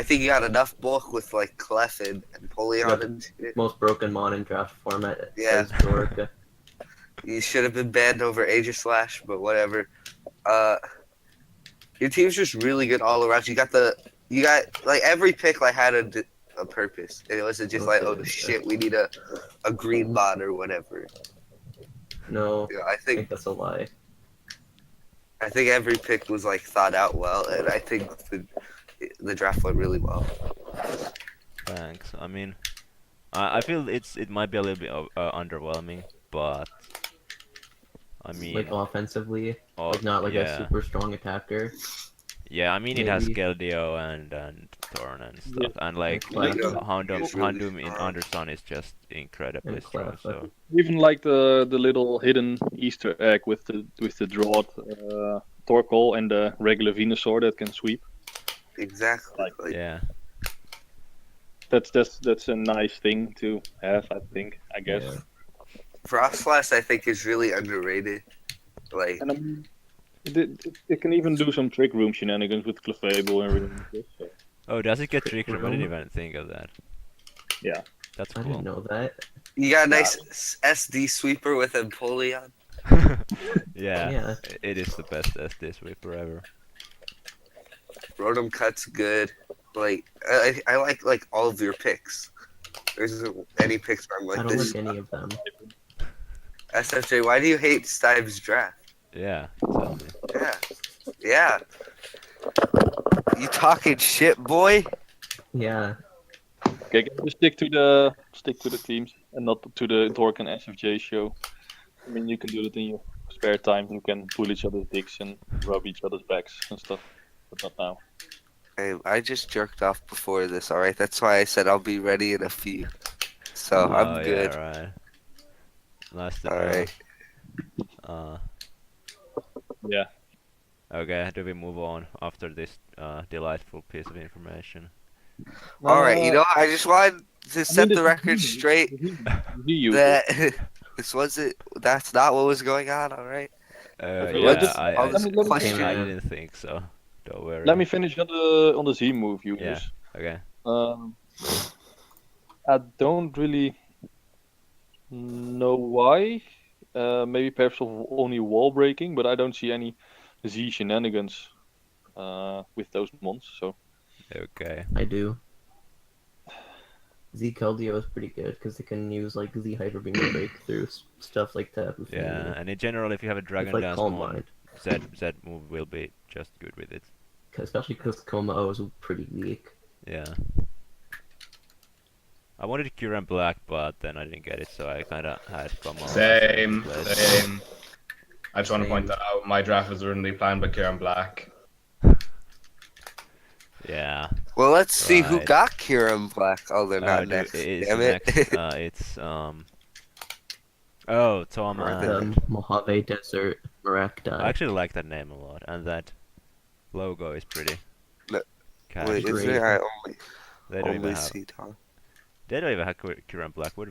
Speaker 4: think you got enough bulk with like Clef and Polion
Speaker 2: Yep.
Speaker 4: and shit.
Speaker 2: Most broken mon in draft format.
Speaker 4: Yeah.
Speaker 2: Says Dork.
Speaker 4: You should have been banned over Aegislash, but whatever. Your team's just really good all around. You got like every pick like had a purpose. It wasn't just like, oh
Speaker 2: Okay.
Speaker 4: shit, we need a green bot or whatever.
Speaker 2: No,
Speaker 4: I
Speaker 2: I
Speaker 4: think
Speaker 2: think that's a lie.
Speaker 4: every pick was like thought out well, and I think the draft went really well.
Speaker 1: Thanks. I mean, I feel it might be a little bit underwhelming, but I mean,
Speaker 2: Like offensively,
Speaker 1: oh,
Speaker 2: like not like
Speaker 1: yeah.
Speaker 2: a super strong attacker.
Speaker 1: Yeah, I mean it has
Speaker 2: maybe.
Speaker 1: Keldeo and Thorn and stuff, and like
Speaker 2: Clef.
Speaker 1: Houndoom
Speaker 4: It's really
Speaker 1: Houndoom in
Speaker 4: strong.
Speaker 1: Undersun is just incredibly
Speaker 2: And
Speaker 1: strong.
Speaker 2: Clef.
Speaker 1: So
Speaker 3: even like the little hidden Easter egg with the drought Torkoal and the regular Venusaur that can sweep.
Speaker 4: Exactly. Like,
Speaker 1: yeah,
Speaker 3: That's a nice thing to have, I guess.
Speaker 2: Yeah.
Speaker 4: Frostlass, I think, is really underrated. Like,
Speaker 3: And I mean, it can even do some trick room shenanigans with Clefable and everything. like this, so.
Speaker 1: oh, does it get Trick Room? I didn't
Speaker 2: Room?
Speaker 1: even think of that.
Speaker 3: Yeah.
Speaker 1: That's
Speaker 2: I
Speaker 1: cool.
Speaker 2: didn't know that.
Speaker 4: you got a nice SD sweeper with Empoleon.
Speaker 1: Yeah,
Speaker 2: Yeah.
Speaker 1: it is the best SD sweeper ever.
Speaker 4: Rotom Cut's good. Like, I like all of your picks. There isn't any picks where I'm
Speaker 2: I
Speaker 4: like,
Speaker 2: don't
Speaker 4: this
Speaker 2: like any of them.
Speaker 4: SFJ, why do you hate Stive's draft?
Speaker 1: Yeah, tell me.
Speaker 4: Yeah. You talking shit, boy?
Speaker 2: Yeah.
Speaker 3: Okay, just stick to the teams and not to the Dork and SFJ show. I mean, you can do it in your spare time. You can pull each other's dicks and rub each other's backs and stuff, but not now.
Speaker 4: Hey, I just jerked off before this, alright? That's why I said I'll be ready in a few. So I'm good.
Speaker 1: Yeah, right. Nice to know.
Speaker 4: Alright.
Speaker 3: Yeah.
Speaker 1: Okay, do we move on after this delightful piece of information?
Speaker 4: Alright, you know, I just wanted to set the
Speaker 3: this-
Speaker 4: record straight
Speaker 3: You.
Speaker 4: that that's not what was going on, alright?
Speaker 3: Okay,
Speaker 1: Yeah,
Speaker 3: just-
Speaker 1: I,
Speaker 4: I'll just
Speaker 3: let me-
Speaker 4: question
Speaker 1: I
Speaker 2: Yeah.
Speaker 1: didn't think so. Don't worry.
Speaker 3: Let me finish on the Z move users.
Speaker 1: Yeah. Okay.
Speaker 3: I don't really know why. Maybe perhaps of only wall breaking, but I don't see any Z shenanigans with those mons. So
Speaker 1: Okay.
Speaker 2: I do. Z Keldeo is pretty good because they can use like Z Hyper Beam to break through stuff like that.
Speaker 1: Yeah, and in general, if you have a Dragon
Speaker 2: like
Speaker 1: Dance
Speaker 2: Calm
Speaker 1: mon,
Speaker 2: Mind.
Speaker 1: Z move will be just good with it.
Speaker 2: Especially because Coma O is pretty weak.
Speaker 1: Yeah. I wanted Kiran Black, but then I didn't get it, so I kind of had Coma.
Speaker 5: Same.
Speaker 1: Same.
Speaker 5: I just want to point that out. My draft was originally planned by Kieran Black.
Speaker 1: Yeah.
Speaker 4: Well, let's see who
Speaker 1: Right.
Speaker 4: got Kieran Black. Oh, they're not
Speaker 1: Dude,
Speaker 4: next.
Speaker 1: it's
Speaker 4: Damn it.
Speaker 1: next. It's Oh, Tom
Speaker 4: Right
Speaker 1: and
Speaker 2: The Mojave Desert Marakdai.
Speaker 1: I actually like that name a lot, and that logo is pretty.
Speaker 4: No,
Speaker 1: catchy.
Speaker 4: Wait, is
Speaker 2: Great.
Speaker 4: there? I
Speaker 1: They don't even
Speaker 4: only
Speaker 1: have.
Speaker 4: see Tom.
Speaker 1: They don't even have Kiran Black. What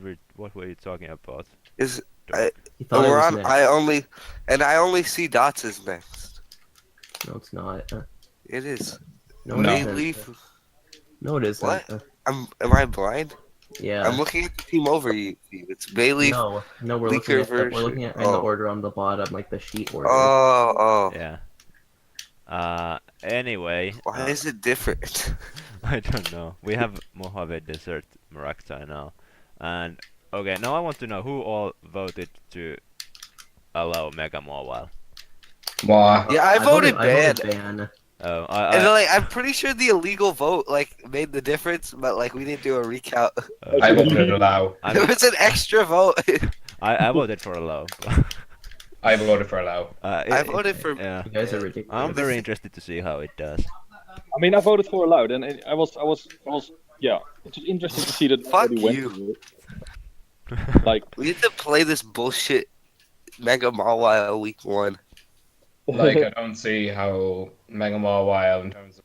Speaker 1: were you talking about?
Speaker 4: Is
Speaker 2: You thought it
Speaker 4: we're
Speaker 2: was
Speaker 4: on?
Speaker 2: next.
Speaker 4: I only see Dots as next.
Speaker 2: No, it's not.
Speaker 4: It is.
Speaker 2: No,
Speaker 5: No.
Speaker 2: it
Speaker 4: They
Speaker 2: isn't.
Speaker 4: leave.
Speaker 2: No, it isn't.
Speaker 4: What? Am I blind?
Speaker 2: Yeah.
Speaker 4: I'm looking at the team over you. It's Bailey.
Speaker 2: No, we're
Speaker 4: Leaker
Speaker 2: looking at we're
Speaker 4: version.
Speaker 2: looking at in the
Speaker 4: Oh.
Speaker 2: order on the bottom, like the sheet order.
Speaker 4: Oh.
Speaker 1: Yeah. Anyway.
Speaker 4: Why is it different?
Speaker 1: I don't know. We have Mojave Desert Maraktai now, and okay. Now I want to know who all voted to allow Mega Mobile.
Speaker 5: Why?
Speaker 4: Yeah, I voted ban.
Speaker 2: ban.
Speaker 1: Oh,
Speaker 4: And like, I'm pretty sure the illegal vote like made the difference, but like we didn't do a recount.
Speaker 5: I voted allow.
Speaker 4: There was an extra vote.
Speaker 1: I voted for allow.
Speaker 5: I voted for allow.
Speaker 4: I voted for.
Speaker 1: Yeah.
Speaker 2: You guys are ridiculous.
Speaker 1: I'm very interested to see how it does.
Speaker 3: I mean, I voted for allowed, and I was yeah. It's just interesting to see that
Speaker 4: Fuck
Speaker 3: everybody went
Speaker 4: you.
Speaker 3: to it. Like,
Speaker 4: We need to play this bullshit Mega Mawile week 1.
Speaker 5: Like, I don't see how Mega Mawile in terms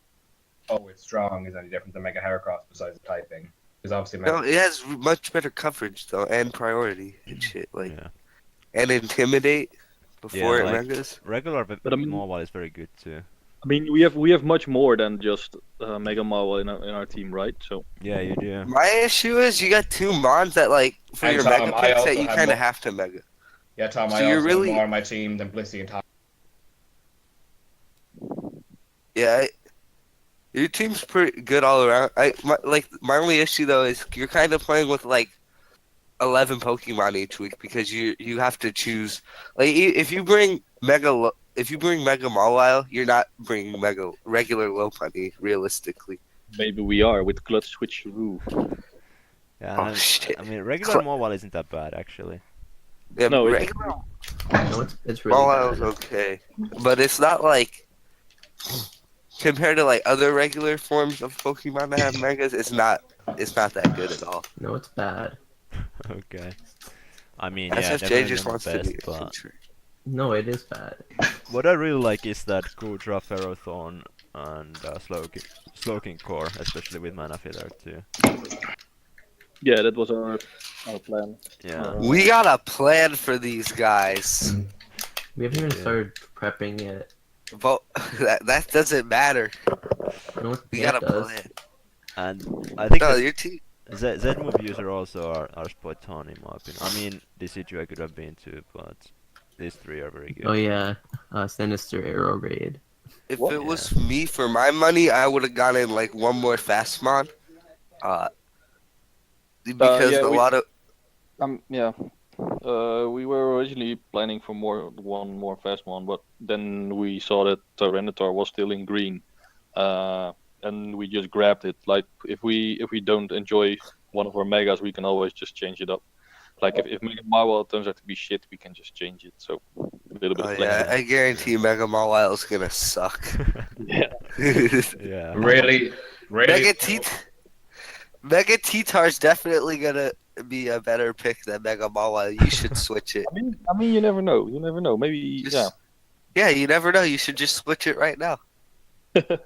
Speaker 5: of it's strong is any different than Mega Heracross besides the typing. Because obviously Mega
Speaker 4: No, it has much better coverage though, and priority and shit. Like,
Speaker 1: Yeah.
Speaker 4: and intimidate before
Speaker 1: Yeah,
Speaker 4: it
Speaker 1: like-
Speaker 4: megas.
Speaker 1: Regular
Speaker 3: But I mean-
Speaker 1: Mobile is very good too.
Speaker 3: I mean, we have much more than just Mega Marvel in our team, right? So
Speaker 1: Yeah, you do.
Speaker 4: My issue is you got 2 mons that like for
Speaker 5: Hey,
Speaker 4: your
Speaker 5: Tom,
Speaker 4: mega
Speaker 5: I
Speaker 4: picks
Speaker 5: also
Speaker 4: that you
Speaker 5: have
Speaker 4: kind of
Speaker 5: more-
Speaker 4: have to mega.
Speaker 5: Yeah, Tom,
Speaker 4: So
Speaker 5: I
Speaker 4: you're
Speaker 5: also
Speaker 4: really-
Speaker 5: have more on my team than Blissey and Tom.
Speaker 4: Yeah, your team's pretty good all around. My only issue though is you're kind of playing with like 11 Pokemon each week because you have to choose. Like if you bring Mega Mawile, you're not bringing Mega regular Lopunny realistically.
Speaker 3: maybe we are with Clutch Switcheroo.
Speaker 1: Yeah,
Speaker 4: Oh,
Speaker 1: and
Speaker 4: shit.
Speaker 1: I mean, regular Mobile isn't that bad actually.
Speaker 4: Yeah,
Speaker 3: No, it-
Speaker 4: regular
Speaker 2: No, it's really
Speaker 4: Mawile's
Speaker 2: bad.
Speaker 4: okay, but it's not like compared to like other regular forms of Pokemon that have megas. It's not that good at all.
Speaker 2: No, it's bad.
Speaker 1: Okay. I mean, yeah,
Speaker 4: SFJ
Speaker 1: definitely
Speaker 4: just
Speaker 1: not
Speaker 4: wants
Speaker 1: the
Speaker 4: to
Speaker 1: best,
Speaker 4: be a
Speaker 1: but
Speaker 4: country.
Speaker 2: No, it is bad.
Speaker 1: what I really like is that Goodra, Ferrothorn, and Slowking Core, especially with Mana Filler too.
Speaker 3: Yeah, that was our plan.
Speaker 1: Yeah.
Speaker 4: We got a plan for these guys.
Speaker 2: We haven't even
Speaker 1: Yeah.
Speaker 2: started prepping yet.
Speaker 4: But that doesn't matter.
Speaker 2: No,
Speaker 4: We
Speaker 2: yeah,
Speaker 4: got
Speaker 2: it
Speaker 4: a
Speaker 2: does.
Speaker 4: plan.
Speaker 1: And I think
Speaker 4: No,
Speaker 1: that
Speaker 4: your team.
Speaker 1: Z move user also are spot on in my opinion. I mean, this situ I could have been to, but these 3 are very good.
Speaker 2: Oh yeah, Sinister Arrow Raid.
Speaker 4: If
Speaker 3: What?
Speaker 4: it was me for my money, I would have gone in like one more Fastmon. Because
Speaker 3: yeah,
Speaker 4: a lot of
Speaker 3: Yeah. We were originally planning for one more fast one, but then we saw that Tyranitar was still in green. and we just grabbed it. Like if we don't enjoy one of our megas, we can always just change it up. Like if Mega Mawile turns out to be shit, we can just change it. So a little bit
Speaker 4: Oh
Speaker 3: of
Speaker 4: yeah,
Speaker 3: flexibility.
Speaker 4: I guarantee you Mega Mawile is gonna suck.
Speaker 3: Yeah.
Speaker 1: Yeah.
Speaker 5: Really,
Speaker 4: Mega T-Tar's definitely gonna be a better pick than Mega Mawile. You should switch it.
Speaker 3: I mean, you never know. You never know. Maybe
Speaker 4: Yeah, you never know. You should just switch it right now.
Speaker 3: But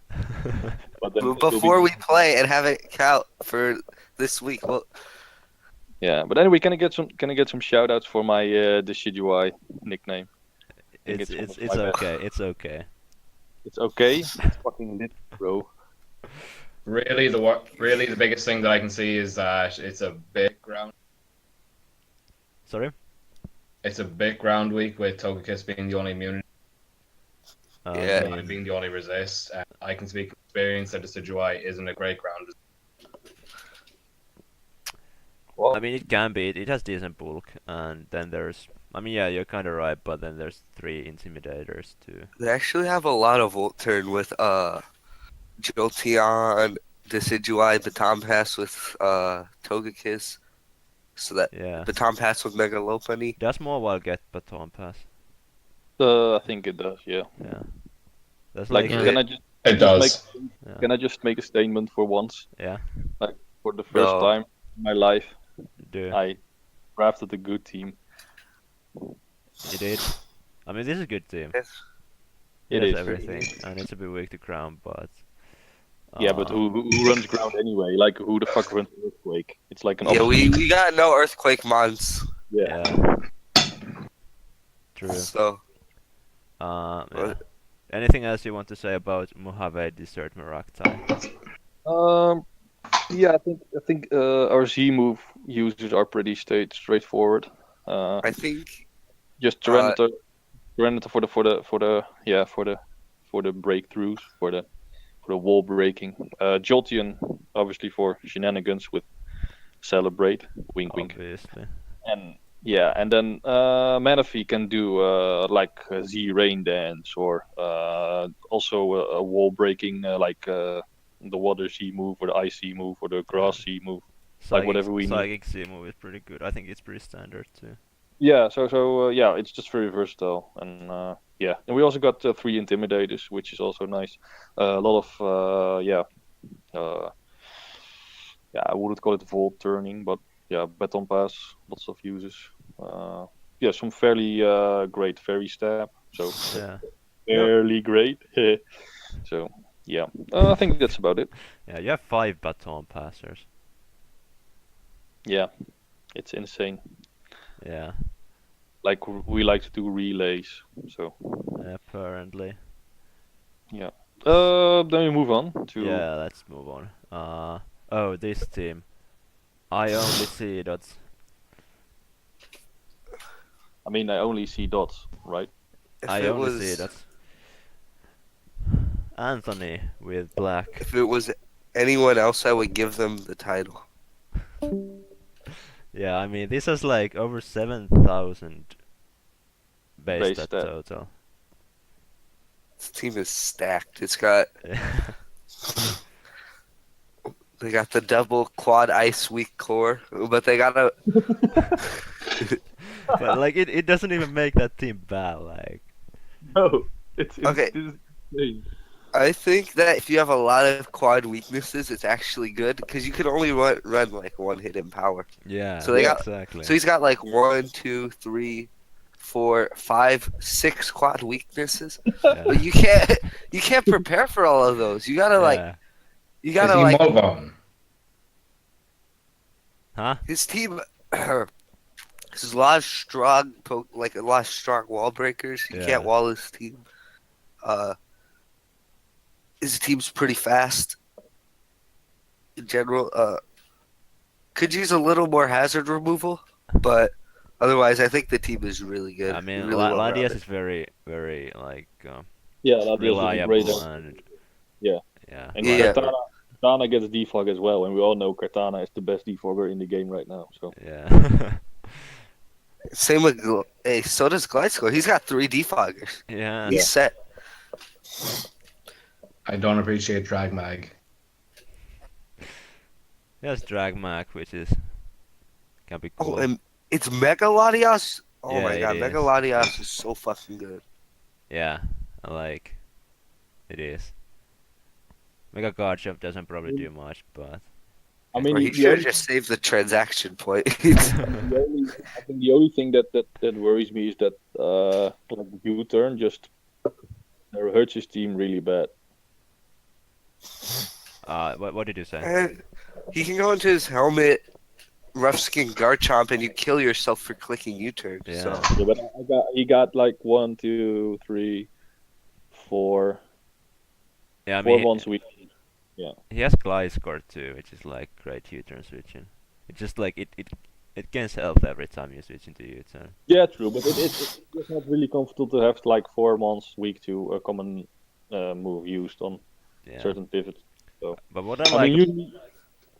Speaker 3: then
Speaker 4: Before we play and have it count for this week. Well,
Speaker 3: Yeah, but anyway, can I get some shout outs for my Decidueye nickname?
Speaker 1: It's
Speaker 3: one
Speaker 1: it's
Speaker 3: of
Speaker 1: it's
Speaker 3: my best.
Speaker 1: okay. It's okay.
Speaker 3: It's okay. It's fucking lit, bro.
Speaker 5: really, the biggest thing that I can see is that it's a big ground.
Speaker 1: Sorry.
Speaker 5: It's a big ground week with Togekiss being the only immunity,
Speaker 4: Yeah.
Speaker 5: and being the only resist. And I can speak from experience that Decidueye isn't a great ground.
Speaker 1: I mean, it can be. It has decent bulk, and then there's. I mean, yeah, you're kind of right, but then there's 3 intimidators too.
Speaker 4: they actually have a lot of Volt Turn with Jolteon, Decidueye, Baton Pass with Togekiss. So that
Speaker 1: Yeah.
Speaker 4: Baton Pass with Mega Lopunny.
Speaker 1: Does Mobile get Baton Pass?
Speaker 3: I think it does. Yeah.
Speaker 1: Yeah. That's
Speaker 3: Like,
Speaker 1: like.
Speaker 3: can I just
Speaker 5: It does.
Speaker 1: Yeah.
Speaker 3: can I just make a statement for once?
Speaker 1: Yeah.
Speaker 3: Like for the first
Speaker 4: No.
Speaker 3: time in my life,
Speaker 1: Do.
Speaker 3: I drafted a good team.
Speaker 1: You did. I mean, this is a good team.
Speaker 4: Yes.
Speaker 3: It
Speaker 1: has
Speaker 3: is.
Speaker 1: everything, and it's a bit weak to ground, but.
Speaker 3: Yeah, but who runs ground anyway? Like who the fuck runs Earthquake? It's like an
Speaker 4: Yeah,
Speaker 3: option.
Speaker 4: we got no Earthquake Mons.
Speaker 3: Yeah.
Speaker 1: Yeah. True.
Speaker 4: So,
Speaker 1: Yeah. Anything else you want to say about Mojave Desert Maractai?
Speaker 3: Yeah, I think our Z move users are pretty straightforward.
Speaker 4: I think
Speaker 3: Just Tyranitar for the breakthroughs, for the wall breaking. Jolteon obviously for shenanigans with Celebrate, wink wink.
Speaker 1: Obviously.
Speaker 3: And yeah, and then Manaphy can do like a Z Rain Dance or also a wall breaking like the Water Z move or the Ice Z move or the Grass Z move. Whatever we need.
Speaker 1: Psychic Z move is pretty good. I think it's pretty standard too.
Speaker 3: Yeah, so yeah, it's just very versatile, and yeah, and we also got 3 Intimidators, which is also nice. A lot of I wouldn't call it Volt turning, but yeah, Baton Pass, lots of uses. Yeah, some fairly great Fairy Stab, so
Speaker 1: Yeah.
Speaker 3: fairly great. So yeah, I think that's about it.
Speaker 1: Yeah, you have 5 Baton Passers.
Speaker 3: Yeah, it's insane.
Speaker 1: Yeah.
Speaker 3: Like we like to do relays, so
Speaker 1: Apparently.
Speaker 3: yeah. Then we move on to
Speaker 1: Yeah, let's move on. Oh, this team. I only see dots.
Speaker 3: I mean, I only see dots, right?
Speaker 4: if
Speaker 1: I
Speaker 4: it
Speaker 1: only
Speaker 4: was
Speaker 1: see dots. Anthony with black.
Speaker 4: if it was anyone else, I would give them the title.
Speaker 1: Yeah, I mean, this has like over 7,000 base
Speaker 3: Base
Speaker 1: stat
Speaker 3: stat.
Speaker 1: total.
Speaker 4: This team is stacked. It's got they got the double quad ice weak core, but they got a
Speaker 1: But like, it doesn't even make that team bad. Like,
Speaker 3: No, it's
Speaker 4: Okay.
Speaker 3: insane.
Speaker 4: I think that if you have a lot of quad weaknesses, it's actually good because you can only run like one hit in power.
Speaker 1: yeah,
Speaker 4: So they got-
Speaker 1: exactly.
Speaker 4: So he's got like 1, 2, 3, 4, 5, 6 quad weaknesses.
Speaker 1: Yeah.
Speaker 4: But you can't prepare for all of those. You gotta like
Speaker 1: Yeah.
Speaker 4: you
Speaker 5: Is
Speaker 4: gotta
Speaker 5: he
Speaker 4: like
Speaker 5: Molvon?
Speaker 1: Huh?
Speaker 4: his team. There's a lot of strong a lot of strong wall breakers. You
Speaker 1: Yeah.
Speaker 4: can't wall his team. His team's pretty fast. In general, could use a little more hazard removal, but otherwise, I think the team is really good.
Speaker 1: I mean,
Speaker 4: really
Speaker 1: Ladias
Speaker 4: well-rounded.
Speaker 1: is very, very like
Speaker 3: Yeah, that is a
Speaker 1: reliable
Speaker 3: great.
Speaker 1: and
Speaker 3: Yeah.
Speaker 1: yeah.
Speaker 3: And
Speaker 4: Yeah.
Speaker 3: Kartana gets defog as well, and we all know Kartana is the best defogger in the game right now. So
Speaker 1: Yeah.
Speaker 4: Same with hey, so does Gliscor. He's got 3 defoggers.
Speaker 1: Yeah.
Speaker 4: He's set.
Speaker 5: I don't appreciate drag mag.
Speaker 1: Yes, drag Mac, which can be
Speaker 4: Oh,
Speaker 1: cool.
Speaker 4: and it's Megalodios. Oh
Speaker 1: Yeah,
Speaker 4: my
Speaker 1: it
Speaker 4: god,
Speaker 1: is.
Speaker 4: Megalodios is so fucking good.
Speaker 1: Yeah, like it is. Mega Guard Shop doesn't probably do much, but
Speaker 3: I mean,
Speaker 4: Or he
Speaker 3: the
Speaker 4: should have
Speaker 3: only,
Speaker 4: just saved the transaction point.
Speaker 3: the only, I think the only thing that worries me is that like U-turn just hurts his team really bad.
Speaker 1: what did you say?
Speaker 4: And he can go into his helmet, rough skin guard chomp, and you kill yourself for clicking U-turn.
Speaker 1: Yeah.
Speaker 4: So
Speaker 3: Yeah, but he got like 1, 2, 3, 4,
Speaker 1: Yeah, I
Speaker 3: 4
Speaker 1: mean,
Speaker 3: months week.
Speaker 1: he has Glide Score too, which is like great U-turn switching. It's just like it gains health every time you switch into U-turn.
Speaker 3: Yeah, true, but it's not really comfortable to have like 4 months week to a common move used on
Speaker 1: Yeah.
Speaker 3: certain pivots.
Speaker 1: But what I
Speaker 3: I
Speaker 1: like,
Speaker 3: mean, usually,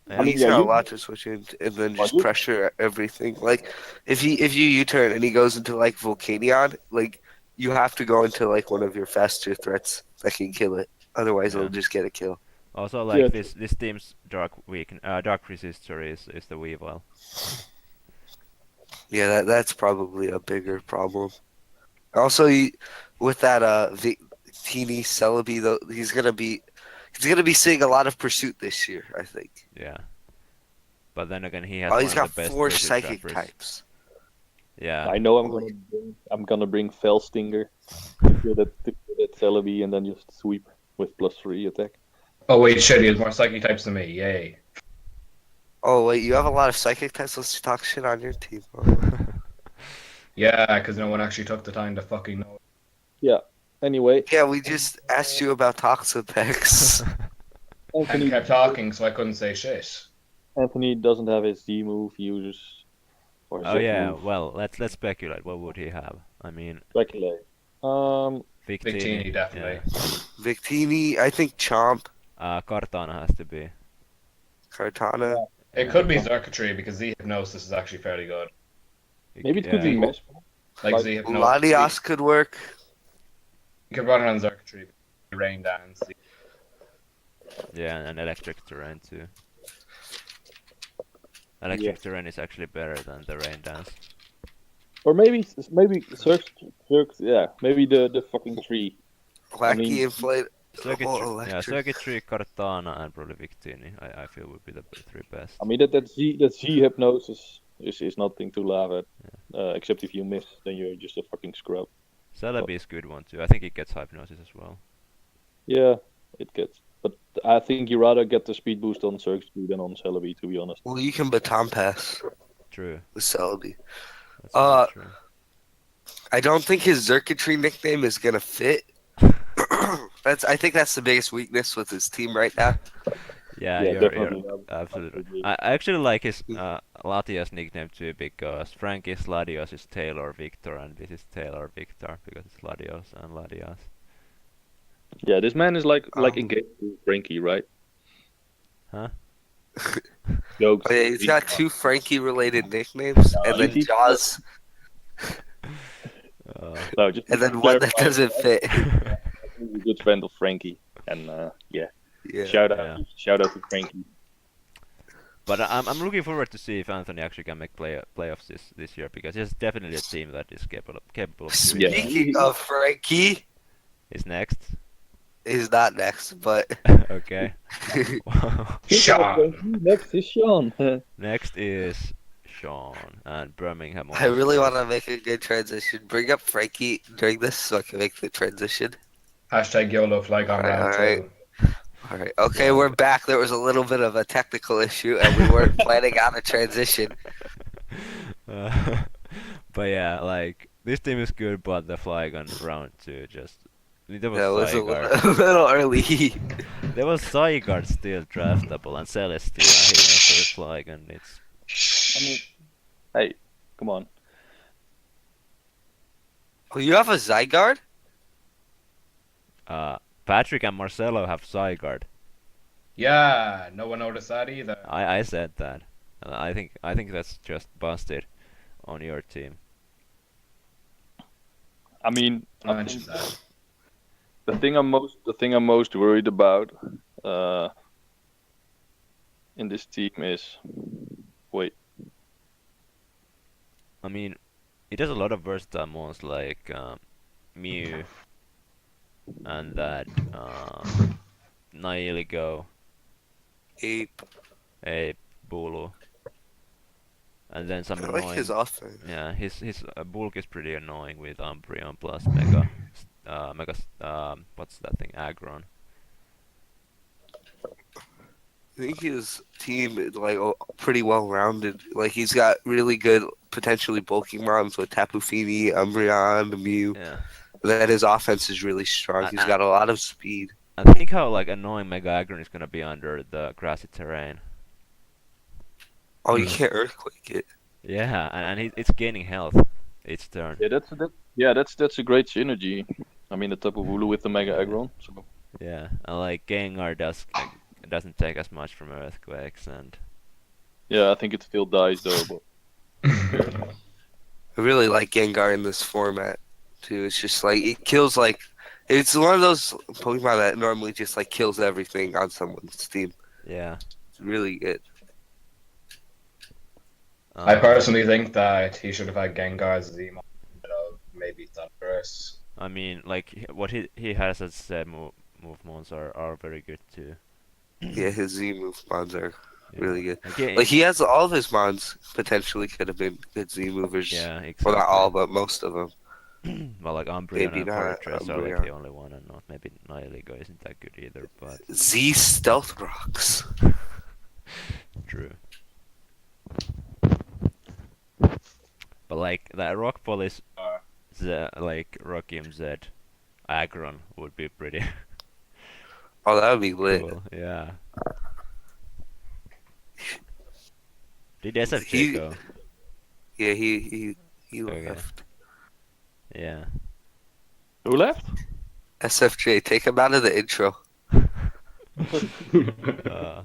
Speaker 1: yeah,
Speaker 3: I mean,
Speaker 4: he's
Speaker 3: yeah,
Speaker 4: got a
Speaker 3: you-
Speaker 4: lot to switch in, and then
Speaker 3: Well,
Speaker 4: just
Speaker 3: you-
Speaker 4: pressure everything. Like if you U-turn and he goes into like Volcanion, like you have to go into like one of your faster threats that can kill it. Otherwise,
Speaker 1: Yeah.
Speaker 4: it'll just get a kill.
Speaker 1: also like
Speaker 3: Yeah,
Speaker 1: this team's dark resistor is the Weavile.
Speaker 4: Yeah, that's probably a bigger problem. Also, with that teeny Celebi though, he's gonna be seeing a lot of pursuit this year. I think.
Speaker 1: Yeah. But then again, he has
Speaker 4: Oh,
Speaker 1: one
Speaker 4: he's
Speaker 1: of the
Speaker 4: got
Speaker 1: best
Speaker 4: 4
Speaker 1: pursuit
Speaker 4: psychic
Speaker 1: trappers.
Speaker 4: types.
Speaker 1: Yeah.
Speaker 3: I know
Speaker 4: Holy-
Speaker 3: I'm gonna bring Felstinger to kill that Celebi and then just sweep with +3 attack.
Speaker 5: Oh wait, shit, he has more psychic types than me. Yay.
Speaker 4: Oh wait, you have a lot of psychic types. Let's talk shit on your team.
Speaker 5: Yeah, because no one actually took the time to fucking know.
Speaker 3: Anyway,
Speaker 4: Yeah, we just asked you about Toxapex.
Speaker 5: And
Speaker 3: Anthony
Speaker 5: kept talking, so I couldn't say shit.
Speaker 3: Anthony doesn't have his Z move users or
Speaker 1: Oh
Speaker 3: Z
Speaker 1: yeah.
Speaker 3: move.
Speaker 1: Well, let's speculate. What would he have? I mean,
Speaker 3: Speculate.
Speaker 5: Victini, definitely.
Speaker 4: Victini, I think Chomp,
Speaker 1: Cortana has to be.
Speaker 4: Cartana.
Speaker 5: It could be Xurkitree because Z Hypnosis is actually fairly good.
Speaker 3: Maybe it could be
Speaker 1: Yeah.
Speaker 3: Mesh.
Speaker 5: Like
Speaker 3: Like,
Speaker 5: Z Hypnosis.
Speaker 4: Latias could work.
Speaker 5: You could run it on Xurkitree. Rain Dance.
Speaker 1: Yeah, and electric terrain too. Electric terrain is actually better than the rain dance.
Speaker 3: Or maybe Cirque, yeah, maybe the fucking tree.
Speaker 4: Wacky
Speaker 3: mean-
Speaker 4: inflate.
Speaker 1: Circuitry,
Speaker 4: electric.
Speaker 1: yeah, Circuitry, Cortana, and probably Victini. I feel would be the three best.
Speaker 3: I mean that Z hypnosis is nothing to laugh at. Except if you miss, then you're just a fucking scrub.
Speaker 1: Celebi is good one too. I think it gets hypnosis as well.
Speaker 3: Yeah, it gets. But I think you rather get the speed boost on Cirque than on Celebi, to be honest.
Speaker 4: Well, you can baton pass
Speaker 1: True.
Speaker 4: with Celebi.
Speaker 1: That's very true.
Speaker 4: I don't think his Xurkitree nickname is gonna fit. I think that's the biggest weakness with his team right now.
Speaker 1: Yeah,
Speaker 3: Yeah,
Speaker 1: you're
Speaker 3: definitely.
Speaker 1: absolutely. I actually like his Latias nickname too because Frank is Ladios is Taylor Victor and this is Taylor Victor because it's Ladios and Ladias.
Speaker 3: Yeah, this man is like
Speaker 4: Um,
Speaker 3: engaged to Frankie, right?
Speaker 1: Huh?
Speaker 3: Jokes.
Speaker 4: Oh, yeah, he's got 2 Frankie-related nicknames, and then
Speaker 3: he-
Speaker 4: Jaws,
Speaker 3: No, just
Speaker 4: and then one that doesn't fit.
Speaker 3: He's a good friend of Frankie, and yeah,
Speaker 4: Yeah.
Speaker 3: shout out to Frankie.
Speaker 1: But I'm looking forward to see if Anthony actually can make playoffs this year because he's definitely a team that is capable of doing
Speaker 3: Yeah.
Speaker 1: that.
Speaker 4: Speaking of Frankie,
Speaker 1: Is next.
Speaker 4: he's not next, but
Speaker 1: Okay.
Speaker 5: Sean.
Speaker 3: Next is Sean.
Speaker 1: Next is Sean and Birmingham.
Speaker 4: I really
Speaker 1: All-Stars.
Speaker 4: want to make a good transition. Bring up Frankie during this so I can make the transition.
Speaker 5: Hashtag YOLO flag on round
Speaker 4: Alright.
Speaker 5: 2.
Speaker 4: All right. Okay, we're back. There was a little bit of a technical issue, and we weren't planning on a transition.
Speaker 1: But yeah, like this team is good, but the flag on round 2 just there was
Speaker 4: That was a
Speaker 1: Zygarde.
Speaker 4: little early.
Speaker 1: There was Zygarde still draftable and Celestia and he went for the flag and it's
Speaker 3: I mean, hey, come on.
Speaker 4: Oh, you have a Zygarde?
Speaker 1: Patrick and Marcello have Zygarde.
Speaker 5: Yeah, no one noticed that either.
Speaker 1: I said that. I think that's just busted on your team.
Speaker 3: I mean,
Speaker 5: I mentioned that.
Speaker 3: the thing I'm most worried about in this team is
Speaker 1: I mean, it has a lot of versatile mons like Mew and that Nihiligo,
Speaker 4: Ape.
Speaker 1: a Bulu, and then some
Speaker 4: I like his
Speaker 1: annoying.
Speaker 4: offense.
Speaker 1: Yeah, his bulk is pretty annoying with Umbreon plus Mega, what's that thing? Aggron.
Speaker 4: I think his team is like pretty well rounded. Like he's got really good, potentially bulking mons with Tapu Fini, Umbreon, Mew.
Speaker 1: Yeah.
Speaker 4: Then his offense is really strong.
Speaker 1: I,
Speaker 4: He's
Speaker 1: I,
Speaker 4: got a lot of speed.
Speaker 1: I think how like annoying Mega Aggron is gonna be under the grassy terrain.
Speaker 4: Oh, you can't earthquake it.
Speaker 1: Yeah, and it's gaining health each turn.
Speaker 3: Yeah, that's a great synergy. I mean, the Tapu Bulu with the Mega Aggron. So
Speaker 1: Yeah, and like Gengar doesn't take as much from earthquakes, and
Speaker 3: yeah, I think it still dies though. But
Speaker 4: I really like Gengar in this format too. It's just like it kills like it's one of those Pokemon that normally just like kills everything on someone's team.
Speaker 1: yeah.
Speaker 4: It's really good.
Speaker 5: I personally think that he should have had Gengar as his emo, maybe Thunderous.
Speaker 1: I mean, like what he has as move mons are very good too.
Speaker 4: Yeah, his Z move mons are
Speaker 1: Yeah.
Speaker 4: really good.
Speaker 1: Again,
Speaker 4: Like he has all of his mons potentially could have been good Z movers.
Speaker 1: yeah,
Speaker 4: Well,
Speaker 1: exactly.
Speaker 4: not all, but most of them.
Speaker 1: Well, like Umbreon
Speaker 4: Maybe
Speaker 1: and
Speaker 4: not
Speaker 1: Fortress are like
Speaker 4: Umbreon.
Speaker 1: the only one, and not maybe Nihiligo isn't that good either, but
Speaker 4: Z stealth rocks.
Speaker 1: true. But like that Rock Police, like Rockium Z, Aggron would be pretty
Speaker 4: Oh, that would be lit.
Speaker 1: cool. Yeah. Did SFJ
Speaker 4: He-
Speaker 1: go?
Speaker 4: Yeah, he
Speaker 1: Okay.
Speaker 4: left.
Speaker 1: Yeah.
Speaker 3: who left?
Speaker 4: SFJ, take him out of the intro.
Speaker 1: Uh,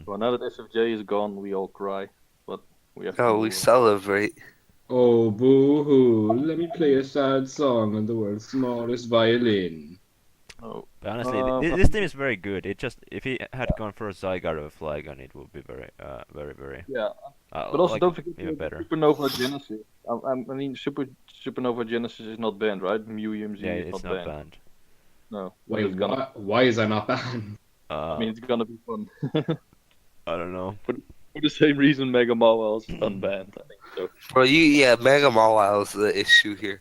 Speaker 3: Well, now that SFJ is gone, we all cry. But we have
Speaker 4: No,
Speaker 3: to.
Speaker 4: we celebrate.
Speaker 5: Oh, boo-hoo, let me play a sad song on the world's smallest violin.
Speaker 3: Oh,
Speaker 1: but honestly,
Speaker 3: but-
Speaker 1: this team is very good. It just if he had gone for a Zygarde or a Flygon, it would be very.
Speaker 3: Yeah, but also
Speaker 1: like,
Speaker 3: don't forget
Speaker 1: even better.
Speaker 3: Supernova Genesis. I mean, Supernova Genesis is not banned, right? Mew EMZ
Speaker 1: Yeah,
Speaker 3: is
Speaker 1: it's
Speaker 3: not
Speaker 1: not
Speaker 3: banned.
Speaker 1: banned.
Speaker 3: No. but
Speaker 5: Wait,
Speaker 3: it's gonna,
Speaker 5: why is I not banned?
Speaker 3: I mean, it's gonna be fun.
Speaker 1: I don't know.
Speaker 3: For the same reason Mega Mawile is unbanned, I think so.
Speaker 4: Bro, Mega Mawile is the issue here.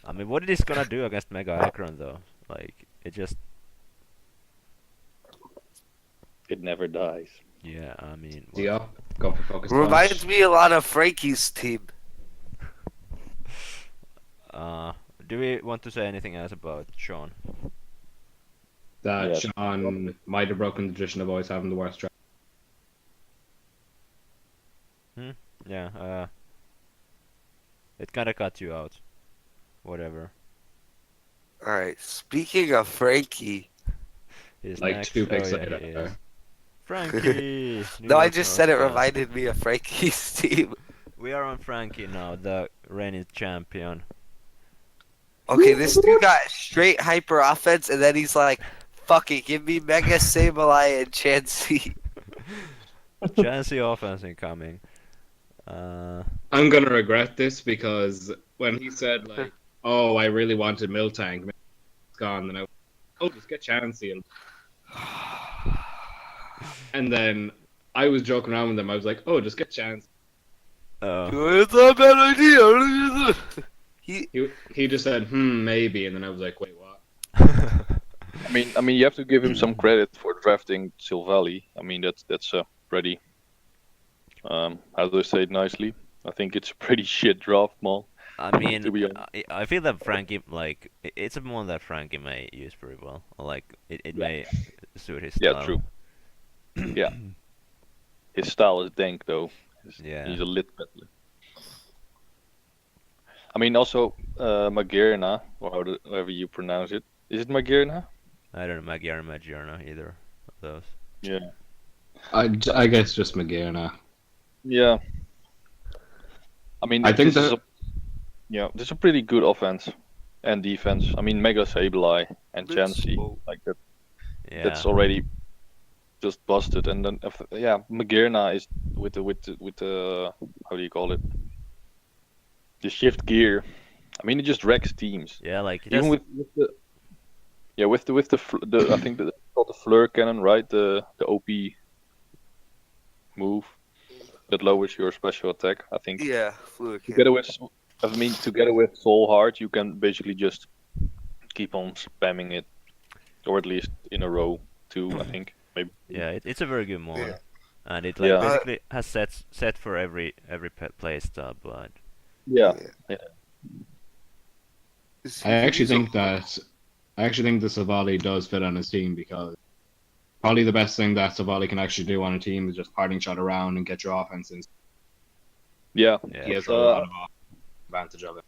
Speaker 1: I mean, what is gonna do against Mega Aggron though? Like, it just
Speaker 3: It never dies.
Speaker 1: yeah. I mean,
Speaker 5: See up, go for focus.
Speaker 4: Reminds
Speaker 5: Punch.
Speaker 4: me a lot of Frankie's team.
Speaker 1: do we want to say anything else about Sean?
Speaker 5: That
Speaker 3: Yeah.
Speaker 5: Sean might have broken the tradition of always having the worst draft.
Speaker 1: Yeah. It kind of cut you out. Whatever.
Speaker 4: Alright, speaking of Frankie.
Speaker 1: He's
Speaker 5: Like
Speaker 1: next.
Speaker 5: 2 picks
Speaker 1: Oh, yeah,
Speaker 5: later.
Speaker 1: he is. Frankie.
Speaker 4: No, I
Speaker 1: New
Speaker 4: just
Speaker 1: York
Speaker 4: said it
Speaker 1: North fan.
Speaker 4: reminded me of Frankie's team.
Speaker 1: We are on Frankie now, the reigning champion.
Speaker 4: Okay, this dude got straight hyper offense, and then he's like, fuck it, give me Mega Sableye and Chansey.
Speaker 1: Chansey offense incoming.
Speaker 5: I'm gonna regret this because when he said like, "Oh, I really wanted Miltank," it's gone, then I, oh, just get Chansey, and then I was joking around with them. I was like, "Oh, just get Chansey."
Speaker 4: It's a bad idea.
Speaker 5: He just said, maybe," and then I was like, "Wait, what?"
Speaker 3: I mean, you have to give him some credit for drafting Silvally. I mean, that's a pretty, how do I say it nicely? I think it's a pretty shit draft, man.
Speaker 1: I mean,
Speaker 3: To be honest.
Speaker 1: I feel that Frankie, like, it's a one that Frankie may use very well. Like, it may suit his style.
Speaker 3: Yeah, true. Yeah. His style is dank, though.
Speaker 1: Yeah.
Speaker 3: He's a lit peddler. I mean, also, Magirna, or however you pronounce it. Is it Magirna?
Speaker 1: I don't know, Magyar or Magirna, either of those.
Speaker 3: Yeah.
Speaker 5: I guess just Magirna.
Speaker 3: Yeah. I mean,
Speaker 5: I think
Speaker 3: this is
Speaker 5: that-
Speaker 3: this is a pretty good offense. and defense. I mean, Mega Sableye and
Speaker 4: Bit
Speaker 3: Chansey,
Speaker 4: slow.
Speaker 3: like that.
Speaker 1: Yeah.
Speaker 3: That's already just busted. And then Magearna is with the how do you call it? The shift gear. I mean, it just wrecks teams.
Speaker 1: Yeah, like
Speaker 3: Even with the I think it's called the Fleur Cannon, right? The OP move that lowers your special attack. I think
Speaker 4: Yeah, fluid
Speaker 3: together with Soul Heart, you can basically just keep on spamming it, or at least in a row too. I think maybe.
Speaker 1: yeah, it's a very good mod,
Speaker 4: Yeah.
Speaker 1: and it like
Speaker 3: Yeah.
Speaker 1: basically has set for every play style, but
Speaker 3: Yeah.
Speaker 5: I actually think the Savali does fit on his team because probably the best thing that Savali can actually do on a team is just parting shot around and get your offense in.
Speaker 3: Yeah.
Speaker 1: yeah,
Speaker 5: He has a lot of advantage of it.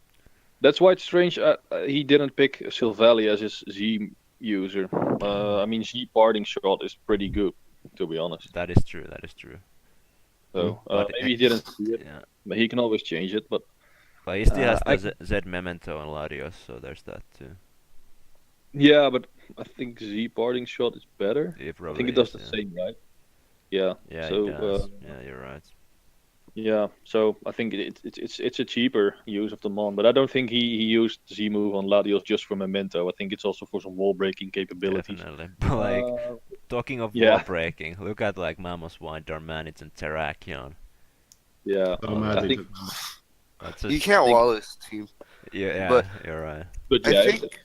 Speaker 3: That's why it's strange he didn't pick Silvally as his Z user. I mean, Z parting shot is pretty good, to be honest.
Speaker 1: that is true. That is true.
Speaker 3: So
Speaker 1: But
Speaker 3: maybe he didn't see it.
Speaker 1: Yeah,
Speaker 3: But he can always change it. But
Speaker 1: but he still has
Speaker 3: I-
Speaker 1: the Z Memento and Larios, so there's that too.
Speaker 3: yeah, but I think Z parting shot is better.
Speaker 1: It
Speaker 3: I
Speaker 1: probably
Speaker 3: think it does
Speaker 1: is,
Speaker 3: the
Speaker 1: yeah.
Speaker 3: same, right? Yeah.
Speaker 1: Yeah,
Speaker 3: So,
Speaker 1: it does. Yeah, you're right.
Speaker 3: Yeah, so I think it's a cheaper use of the Mon, but I don't think he used Z move on Latios just for Memento. I think it's also for some wall breaking capabilities.
Speaker 1: Definitely. But like talking of
Speaker 3: yeah.
Speaker 1: wall breaking, look at like Mammoth Wine, Darmanid, and Terrakion.
Speaker 3: Yeah,
Speaker 5: So
Speaker 1: Oh,
Speaker 5: mad
Speaker 3: I
Speaker 5: they
Speaker 3: think,
Speaker 5: took him.
Speaker 1: That's
Speaker 4: You
Speaker 1: just,
Speaker 4: can't wall his team.
Speaker 1: yeah,
Speaker 4: but-
Speaker 1: you're right.
Speaker 3: but
Speaker 4: I
Speaker 3: yeah,
Speaker 4: think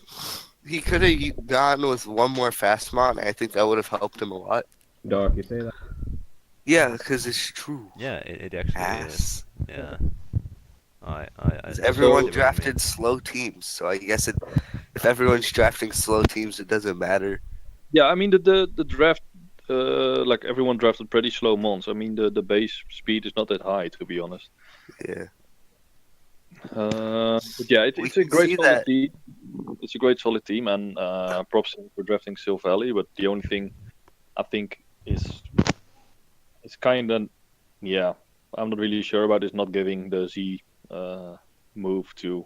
Speaker 4: he could have gone with one more fast mod. I think that would have helped him a lot.
Speaker 5: Dark, you say that?
Speaker 4: Yeah, because it's true.
Speaker 1: Yeah, it actually is.
Speaker 4: Ass.
Speaker 1: Yeah. I
Speaker 4: 'Cause
Speaker 1: see
Speaker 4: everyone
Speaker 1: what you mean.
Speaker 4: drafted slow teams, so I guess if everyone's drafting slow teams, it doesn't matter.
Speaker 3: yeah. I mean the draft, like everyone drafted pretty slow Mons. I mean the base speed is not that high, to be honest.
Speaker 4: Yeah.
Speaker 3: But yeah,
Speaker 4: We
Speaker 3: it's a
Speaker 4: can
Speaker 3: great
Speaker 4: see
Speaker 3: solid
Speaker 4: that.
Speaker 3: team. It's a great solid team, and props to him for drafting Silvally. But the only thing I think is it's kind of I'm not really sure about is not giving the Z move to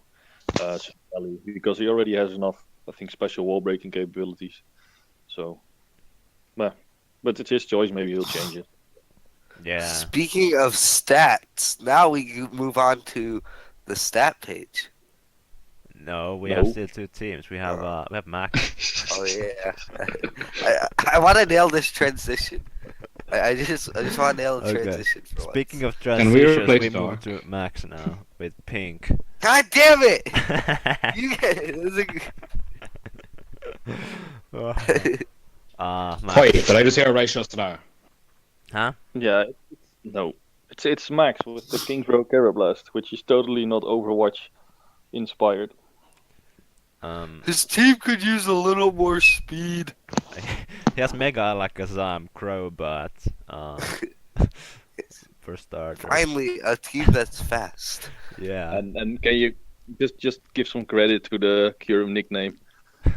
Speaker 3: Silvally because he already has enough, I think, special wall breaking capabilities. So, but it's his choice. Maybe he'll change it.
Speaker 1: Yeah.
Speaker 4: Speaking of stats, now we move on to the stat page.
Speaker 1: No, we
Speaker 3: No.
Speaker 1: have still two teams. We have Max.
Speaker 4: Oh yeah. I want to nail this transition. I just want to nail the
Speaker 1: Okay.
Speaker 4: transition. For
Speaker 1: Speaking
Speaker 4: once.
Speaker 1: of
Speaker 5: Can we
Speaker 1: transitions,
Speaker 5: replace
Speaker 1: we
Speaker 5: Star?
Speaker 1: move to Max now with Pink.
Speaker 4: God damn it! You get it.
Speaker 1: Max.
Speaker 5: Wait, did I just hear a right shot star?
Speaker 1: Huh?
Speaker 3: Yeah, it's Max with the King's Row Carablast, which is totally not Overwatch inspired.
Speaker 4: His team could use a little more speed.
Speaker 1: He has Mega Alakazam, Crobat, for starters.
Speaker 4: Finally, a team that's fast.
Speaker 1: Yeah.
Speaker 3: And can you just give some credit to the Curum nickname?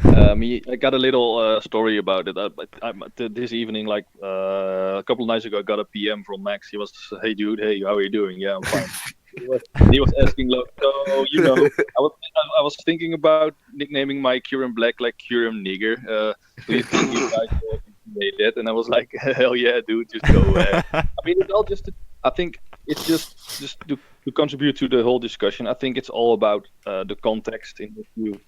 Speaker 3: I got a little story about it. This evening, like a couple of nights ago, I got a PM from Max. He was, "Hey dude, hey, how are you doing? Yeah, I'm fine." he was asking, like, "So you know, I was thinking about nicknaming my Curum Black like Curum Nigger. Do you think you guys will made that?" And I was like, "Hell yeah, dude, just go ahead." I mean, it's all just. I think it's just to contribute to the whole discussion. I think it's all about the context in which you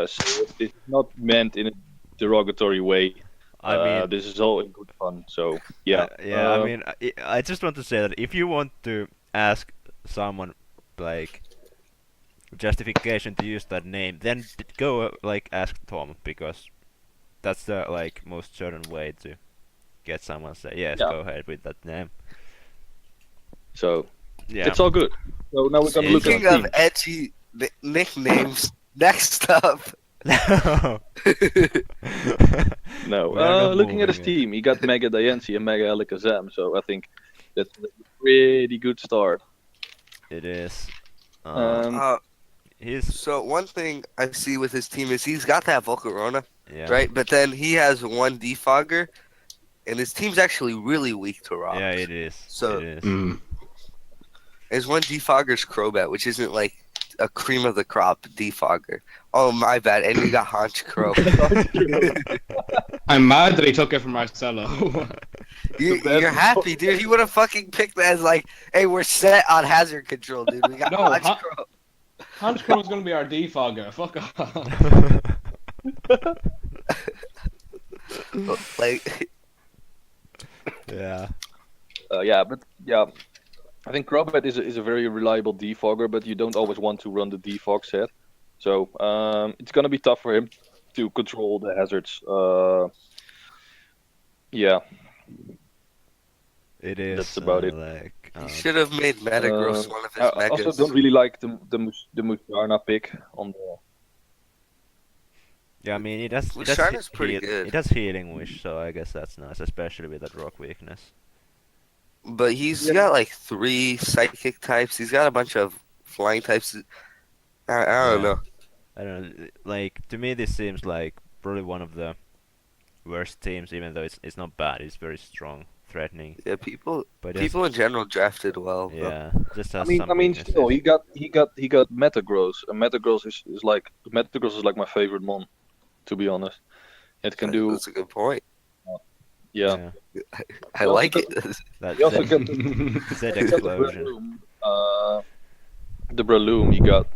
Speaker 3: say it. It's not meant in a derogatory way.
Speaker 1: I mean,
Speaker 3: this is all in good fun. So yeah.
Speaker 1: I mean, I just want to say that if you want to ask someone like justification to use that name, then go like ask Tom, because that's the like most certain way to get someone to say yes,
Speaker 3: Yeah.
Speaker 1: go ahead with that name.
Speaker 3: So
Speaker 1: Yeah.
Speaker 3: it's all good. So now we're gonna look at
Speaker 4: Speaking
Speaker 3: the
Speaker 4: of
Speaker 3: team.
Speaker 4: edgy nicknames, next up.
Speaker 3: No,
Speaker 1: We are not
Speaker 3: looking at his
Speaker 1: moving it.
Speaker 3: team, he got Mega Diancie and Mega Alakazam. So I think that's a pretty good start.
Speaker 1: It is.
Speaker 3: Um,
Speaker 1: He's
Speaker 4: So one thing I see with his team is he's got that Volcarona,
Speaker 1: yeah.
Speaker 4: right? But then he has one defogger, and his team's actually really weak to rocks.
Speaker 1: Yeah, it is.
Speaker 4: So-
Speaker 1: it is.
Speaker 5: Mm.
Speaker 4: His one defogger's Crobat, which isn't like a cream of the crop defogger. Oh my bad, and you got Haunch Crow.
Speaker 5: I'm mad that he took it from Marcello.
Speaker 4: You're happy, dude. He would have fucking picked that as like, hey, we're set on hazard control, dude. We got
Speaker 5: No,
Speaker 4: Haunch Crow.
Speaker 5: Hans Crow's gonna be our defogger. Fuck off.
Speaker 4: Like,
Speaker 1: Yeah.
Speaker 3: I think Crobat is a very reliable defogger, but you don't always want to run the defog set. So it's gonna be tough for him to control the hazards. Yeah.
Speaker 1: It is.
Speaker 3: That's about it.
Speaker 1: Like,
Speaker 4: he should have made Metagross one of his
Speaker 3: I also
Speaker 4: megas.
Speaker 3: don't really like the Musharna pick on the.
Speaker 1: yeah, I mean, it does.
Speaker 4: Musharna's pretty good.
Speaker 1: It does healing wish, so I guess that's nice, especially with that rock weakness.
Speaker 4: But he's got like 3 psychic types. He's got a bunch of flying types. I don't know.
Speaker 1: I don't know. Like, to me, this seems like probably one of the worst teams, even though it's not bad. It's very strong, threatening.
Speaker 4: Yeah, people
Speaker 1: But it has-
Speaker 4: in general drafted well. Though.
Speaker 1: yeah, just has
Speaker 3: I
Speaker 1: some
Speaker 3: mean,
Speaker 1: weaknesses.
Speaker 3: still, he got Metagross, and Metagross is like my favorite mon, to be honest. It can do,
Speaker 4: That's a good point.
Speaker 3: yeah.
Speaker 4: I like it.
Speaker 1: That
Speaker 3: He also
Speaker 1: Z,
Speaker 3: got
Speaker 1: Z
Speaker 3: he got
Speaker 1: explosion.
Speaker 3: the Breloom he got.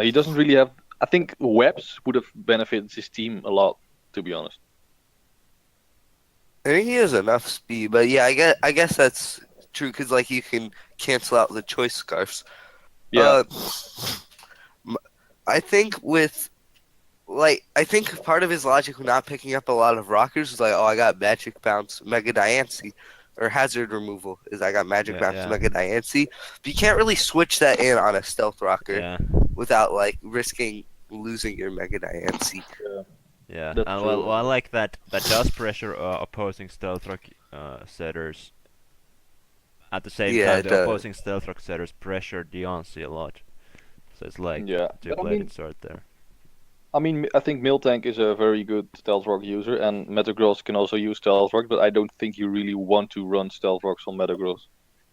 Speaker 3: He doesn't really have. I think webs would have benefited his team a lot, to be honest.
Speaker 4: I think he has enough speed, but yeah, I guess that's true because like you can cancel out the choice scarfs.
Speaker 3: Yeah.
Speaker 4: I think I think part of his logic with not picking up a lot of rockers is like, oh, I got Magic Bounce, Mega Diancie, or Hazard Removal is I got Magic Bounce,
Speaker 1: yeah.
Speaker 4: Mega Diancie. But you can't really switch that in on a Stealth Rocker
Speaker 1: Yeah,
Speaker 4: without like risking losing your Mega Diancie.
Speaker 1: yeah.
Speaker 3: That's
Speaker 1: And
Speaker 3: true.
Speaker 1: well, I like that. That does pressure opposing stealth rock setters. At the same
Speaker 4: Yeah,
Speaker 1: time,
Speaker 4: it
Speaker 1: the
Speaker 4: does.
Speaker 1: opposing stealth rock setters pressure Deontay a lot. So it's like
Speaker 3: Yeah. But I
Speaker 1: two-bladed
Speaker 3: mean,
Speaker 1: sword there.
Speaker 3: I think Miltank is a very good Stealth Rock user, and Metagross can also use Stealth Rock, but I don't think you really want to run Stealth Rocks on Metagross,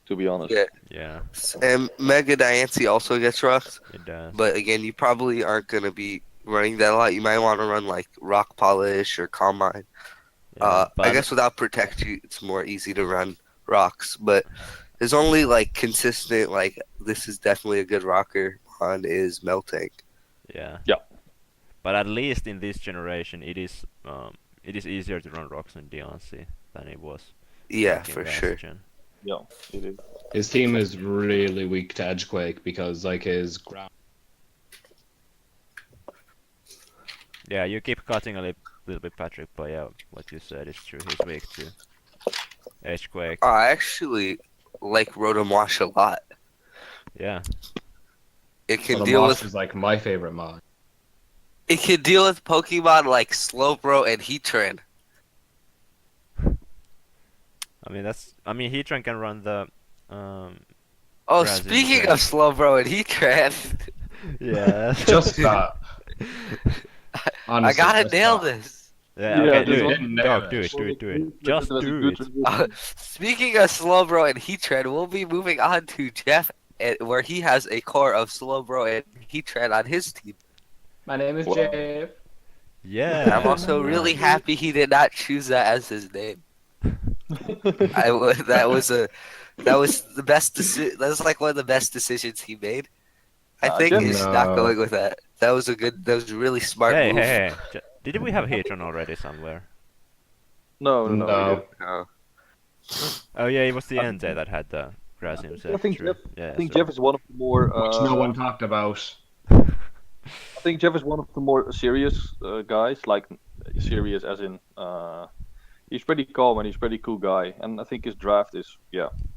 Speaker 3: to be honest.
Speaker 4: Yeah.
Speaker 1: Yeah,
Speaker 4: And Mega Diancie also gets rocked,
Speaker 1: it does.
Speaker 4: but again, you probably aren't gonna be running that a lot. You might want to run like Rock Polish or Calm Mind.
Speaker 1: Yeah,
Speaker 4: I guess without Protect You, it's more easy to run rocks, but there's only like consistent like this is definitely a good rocker on is Meltank.
Speaker 1: yeah.
Speaker 3: Yeah.
Speaker 1: But at least in this generation, it is easier to run rocks on Deontay than it was.
Speaker 4: Yeah,
Speaker 1: back in
Speaker 4: for
Speaker 1: last
Speaker 4: sure.
Speaker 1: gen.
Speaker 3: Yeah, it is.
Speaker 5: His team is really weak to Edgequake because like his ground.
Speaker 1: Yeah, you keep cutting a little bit, Patrick, but yeah, what you said is true. He's weak to Edgequake.
Speaker 4: I actually like Rotom a lot.
Speaker 1: Yeah,
Speaker 4: It can
Speaker 5: Well,
Speaker 4: deal
Speaker 5: Moss
Speaker 4: with
Speaker 5: is like my favorite mod.
Speaker 4: Pokemon like Slowbro and Heatran.
Speaker 1: I mean, Heatran can run the
Speaker 4: Oh,
Speaker 1: Brazil
Speaker 4: speaking
Speaker 1: train.
Speaker 4: of Slowbro and Heatran,
Speaker 1: yeah.
Speaker 5: Just that.
Speaker 4: I
Speaker 5: Honestly,
Speaker 4: gotta
Speaker 5: just
Speaker 4: nail
Speaker 5: that.
Speaker 4: this.
Speaker 1: Yeah,
Speaker 3: Yeah,
Speaker 1: okay,
Speaker 3: this
Speaker 1: do
Speaker 5: one-
Speaker 1: it.
Speaker 5: Didn't nail
Speaker 1: Dog,
Speaker 5: it.
Speaker 1: do it. Just
Speaker 3: That's a
Speaker 1: do
Speaker 3: good
Speaker 1: it.
Speaker 3: transition.
Speaker 4: Speaking of Slowbro and Heatran, we'll be moving on to Jeff, where he has a core of Slowbro and Heatran on his team.
Speaker 5: My name is
Speaker 3: Wow.
Speaker 5: Jeff.
Speaker 1: Yeah.
Speaker 4: I'm also really happy he did not choose that as his name. That was the best decision. That was like one of the best decisions he made. I think
Speaker 3: Jeff-
Speaker 4: he's not going with that. That was a really smart
Speaker 1: Hey,
Speaker 4: move.
Speaker 1: hey, hey. Did we have Heatran already somewhere?
Speaker 3: No.
Speaker 5: No.
Speaker 3: we didn't.
Speaker 4: Oh.
Speaker 1: Oh yeah, it was the NJ that had the grass himself.
Speaker 3: I think
Speaker 1: true.
Speaker 3: Jeff-
Speaker 1: Yeah,
Speaker 3: I think
Speaker 1: so-
Speaker 3: Jeff is one of the more.
Speaker 5: Which no one talked about.
Speaker 3: I think Jeff is one of the more serious guys, like serious as in he's pretty calm and he's a pretty cool guy, and I think his draft is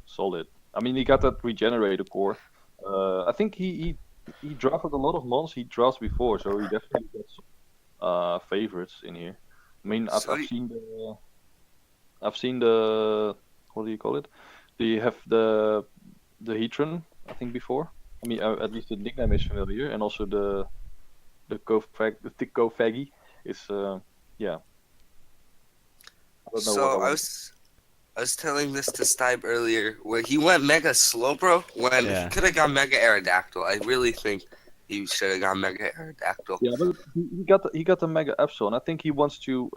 Speaker 3: solid. I mean, he got that regenerator core. I think he drafted a lot of mons he drafts before, so he definitely gets some favorites in here. I mean, I've seen the what do you call it? They have the Heatran, I think before. I mean, at least the nickname is familiar, and also the Kofagi is yeah. I don't know
Speaker 4: So
Speaker 3: what
Speaker 4: I was telling this to Stipe earlier, where he went Mega Slowbro when
Speaker 1: Yeah.
Speaker 4: he could have gone Mega Aerodactyl. I really think he should have got Mega Aerodactyl.
Speaker 3: Yeah, but he got the Mega Epsilon. I think he wants to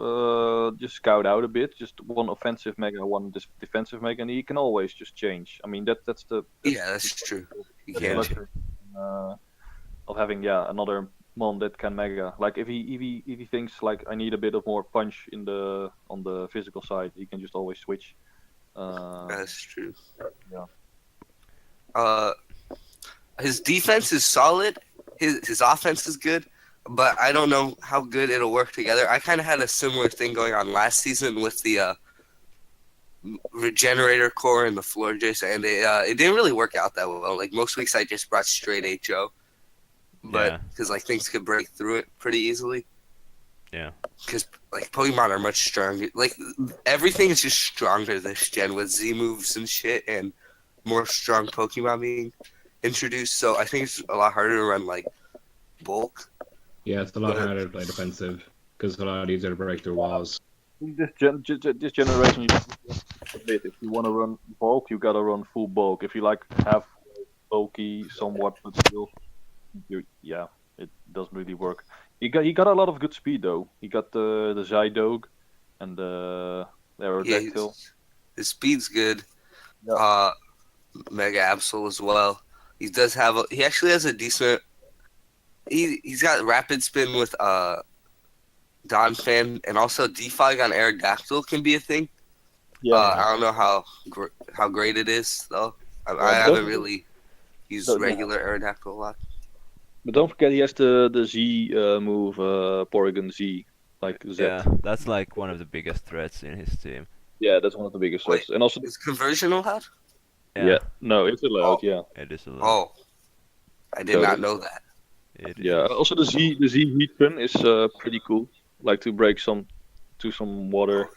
Speaker 3: just scout out a bit, just one offensive Mega, one defensive Mega, and he can always just change. I mean that's the
Speaker 4: Yeah, that's true. He
Speaker 3: that's the
Speaker 4: can.
Speaker 3: luxury of having another mon that can Mega. Like if he thinks like I need a bit of more punch on the physical side, he can just always switch.
Speaker 4: That's true.
Speaker 3: Yeah.
Speaker 4: His defense is solid. His offense is good, but I don't know how good it'll work together. I kind of had a similar thing going on last season with the Regenerator core and the Floor Jace, and it didn't really work out that well. Like most weeks, I just brought straight HO, but because like things could break through it pretty easily.
Speaker 1: Yeah.
Speaker 4: Because like Pokemon are much stronger. Like everything is just stronger this gen with Z moves and shit, and more strong Pokemon being introduced. So I think it's a lot harder to run like bulk.
Speaker 5: Yeah, it's a lot harder to play defensive because it's a lot easier to break through walls.
Speaker 3: This generation, if you want to run bulk, you gotta run full bulk. If you like have bulky somewhat, but still, it doesn't really work. He got a lot of good speed though. He got the Zydog and the Aerodactyl.
Speaker 4: His speed's good.
Speaker 3: Yeah.
Speaker 4: Mega Absol as well. He does have he actually has a decent. He's got rapid spin with Donphan, and also Defog on Aerodactyl can be a thing.
Speaker 3: Yeah.
Speaker 4: I don't know how great it is though. I haven't really used regular Aerodactyl a lot.
Speaker 3: But don't forget he has the Z move, Porygon Z, like Z.
Speaker 1: Yeah, that's like one of the biggest threats in his team.
Speaker 3: Yeah, that's one of the biggest threats. And also,
Speaker 4: is conversion allowed?
Speaker 3: Yeah, no, it's allowed. Yeah,
Speaker 1: it is allowed.
Speaker 4: Oh, I did not know that.
Speaker 3: Yeah, also the Z heat gun is pretty cool. Like to break some water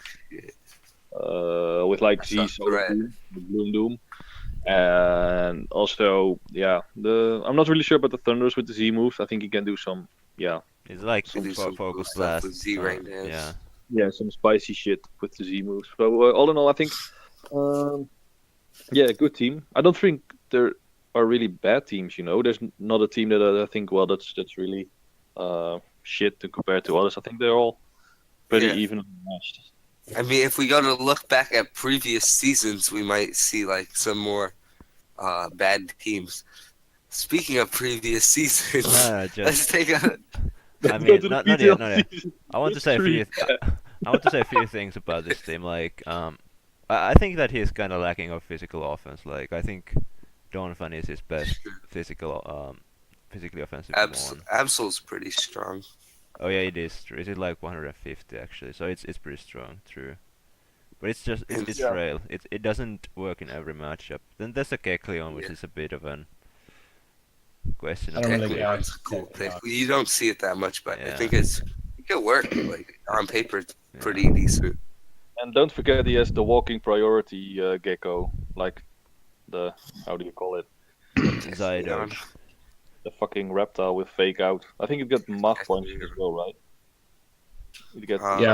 Speaker 3: with like Z Solar Boom, the Bloom Doom, and also I'm not really sure about the Thunders with the Z moves. I think he can do some
Speaker 1: It's like some focus blast.
Speaker 4: With Z right now.
Speaker 3: Yeah, some spicy shit with the Z moves. So all in all, I think good team. I don't think there are really bad teams. There's not a team that I think that's really shit to compare to others. I think they're all pretty evenly matched.
Speaker 4: I mean, if we go to look back at previous seasons, we might see like some more bad teams. Speaking of previous seasons, let's take a.
Speaker 1: I mean, not yet. I want to say a few things about this team. Like, I think that he's kind of lacking of physical offense. Like, I think Donphan is his best physically offensive one.
Speaker 4: Absol's pretty strong.
Speaker 1: Oh yeah, it is true. It is like 150 actually, so it's pretty strong, true. But it's just it's frail. It doesn't work in every matchup. Then there's a Kecleon, which is a bit of an question.
Speaker 4: Kecleon's a cool thing. You don't see it that much, but I think it can work. Like on paper, it's pretty decent.
Speaker 3: And don't forget he has the walking priority gecko, like the how do you call it?
Speaker 1: Zydog.
Speaker 3: The fucking reptile with fake out. I think it got Mach points as well, right?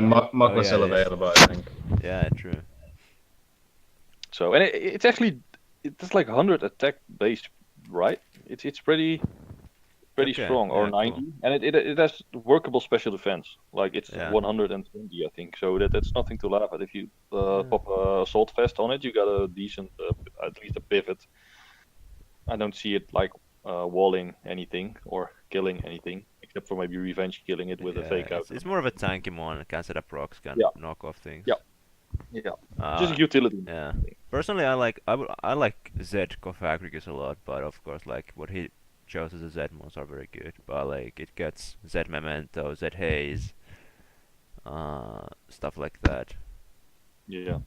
Speaker 5: Mach was still available, I think.
Speaker 1: Yeah, true.
Speaker 3: So and it's actually it's like 100 attack base, right? It's pretty strong, or 90, cool. And it has workable special defense. Like it's 120, I think. So that's nothing to laugh at. If you pop a assault vest on it, you got a decent, at least a pivot. I don't see it like walling anything or killing anything, except for maybe revenge killing it with a fake out.
Speaker 1: It's more of a tanky mon, can set up procs, can knock off things.
Speaker 3: Yeah. Just utility.
Speaker 1: Yeah. Personally, I like Z Cofagrigus a lot, but of course, like what he chose as a Z mons are very good. But like it gets Z Memento, Z Haze, stuff like that.
Speaker 3: Yeah.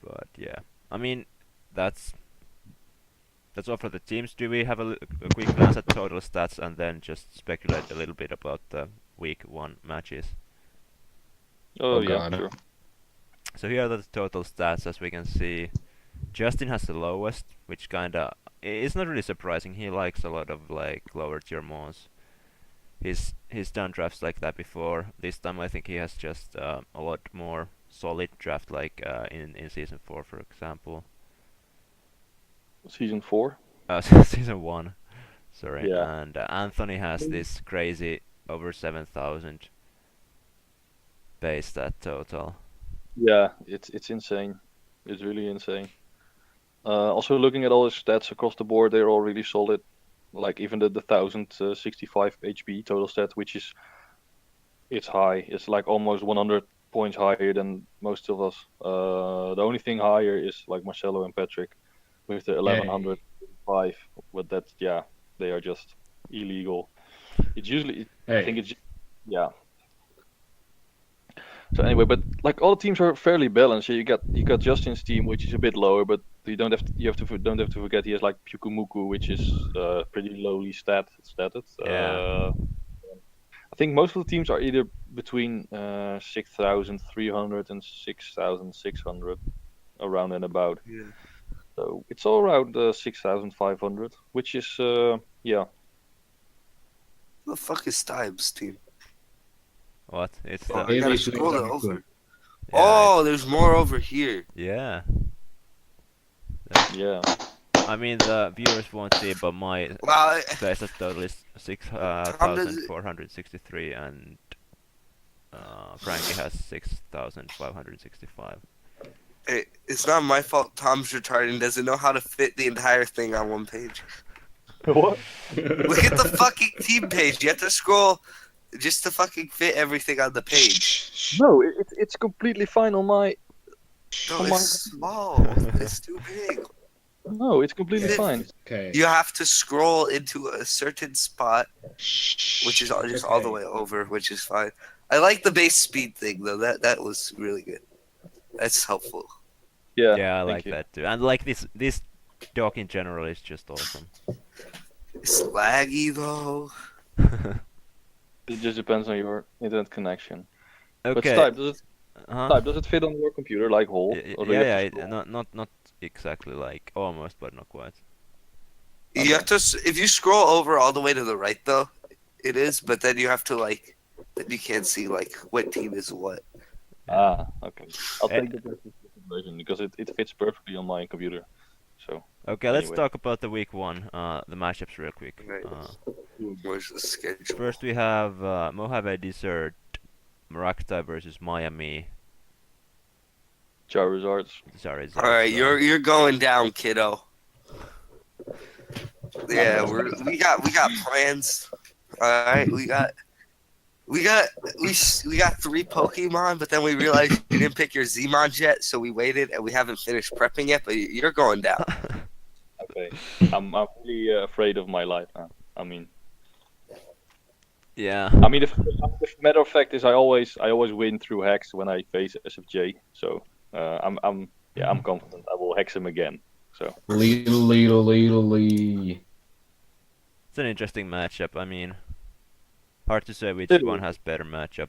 Speaker 1: But yeah, I mean that's all for the teams. Do we have a quick glance at total stats and then just speculate a little bit about the week 1 matches?
Speaker 3: Oh yeah, sure.
Speaker 1: So here are the total stats. As we can see, Justin has the lowest, which kinda is not really surprising. He likes a lot of like lower tier mons. He's done drafts like that before. This time I think he has just a lot more solid draft, like in season 4, for example.
Speaker 3: Season 4?
Speaker 1: Season 1. Sorry,
Speaker 3: Yeah.
Speaker 1: and Anthony has this crazy over 7,000 base stat total.
Speaker 3: Yeah, it's insane. It's really insane. Also looking at all his stats across the board, they're all really solid. Like even the 1065 HP total stat, which is it's high. It's like almost 100 points higher than most of us. The only thing higher is like Marcello and Patrick with the 1105. But that's they are just illegal. It's usually I think it's yeah. So anyway, but like all the teams are fairly balanced. You got Justin's team, which is a bit lower, but you don't have to forget he has like Pyukumuku, which is pretty lowly statted.
Speaker 1: Yeah.
Speaker 3: I think most of the teams are either between 6,300 and 6,600, around and about.
Speaker 4: Yeah.
Speaker 3: So it's all around 6,500, which is yeah.
Speaker 4: Who the fuck is Stibe's team?
Speaker 1: What? It's
Speaker 4: Oh,
Speaker 1: the
Speaker 4: I gotta
Speaker 5: Maybe
Speaker 4: scroll it
Speaker 5: it's
Speaker 4: over.
Speaker 1: yeah,
Speaker 4: Oh, there's more over here.
Speaker 1: yeah.
Speaker 3: Yeah.
Speaker 1: I mean the viewers won't see, but my
Speaker 4: Wow.
Speaker 1: base stat total is 6,463, and Frankie has 6,565.
Speaker 4: It's not my fault Tom's retarded and doesn't know how to fit the entire thing on one page.
Speaker 3: What?
Speaker 4: Look at the fucking team page. You have to scroll just to fucking fit everything on the page.
Speaker 3: No, it's completely fine on my.
Speaker 4: No,
Speaker 3: Come on.
Speaker 4: it's small. It's too big.
Speaker 3: No, it's completely
Speaker 4: Yeah.
Speaker 3: fine.
Speaker 5: Okay.
Speaker 4: You have to scroll into a certain spot, which is just all the way over, which is fine. I like the base speed thing though. That was really good. That's helpful.
Speaker 3: Yeah.
Speaker 1: Yeah, I
Speaker 3: thank
Speaker 1: like
Speaker 3: you.
Speaker 1: that too. And like this dock in general is just awesome.
Speaker 4: It's laggy though.
Speaker 3: It just depends on your internet connection. But
Speaker 1: Okay.
Speaker 3: Stipe, does it fit on your computer like whole? Or do you have to scroll?
Speaker 1: not exactly like almost, but not quite.
Speaker 4: You have to if you scroll over all the way to the right though, it is. But then you have to like, then you can't see like what team is what.
Speaker 3: Ah, okay. I'll
Speaker 1: Eh.
Speaker 3: take the version because it fits perfectly on my computer. So
Speaker 1: Okay, let's
Speaker 3: Anyway.
Speaker 1: talk about the week 1, the matchups real quick.
Speaker 4: Right. Where's the schedule?
Speaker 1: First we have Mojave Desert, Maraktai versus Miami.
Speaker 3: Charizards.
Speaker 1: Sorry.
Speaker 4: All right, you're going down, kiddo. Yeah, we got plans. All right, we got 3 Pokemon, but then we realized you didn't pick your Zmon yet, so we waited and we haven't finished prepping yet. But you're going down.
Speaker 3: Okay. I'm really afraid of my life now. I mean,
Speaker 1: Yeah.
Speaker 3: the matter of fact is I always win through hacks when I face SFJ. So I'm confident I will hex him again. So
Speaker 5: Lee.
Speaker 1: It's an interesting matchup. I mean, hard to say which
Speaker 3: It
Speaker 1: one
Speaker 3: is.
Speaker 1: has better matchup.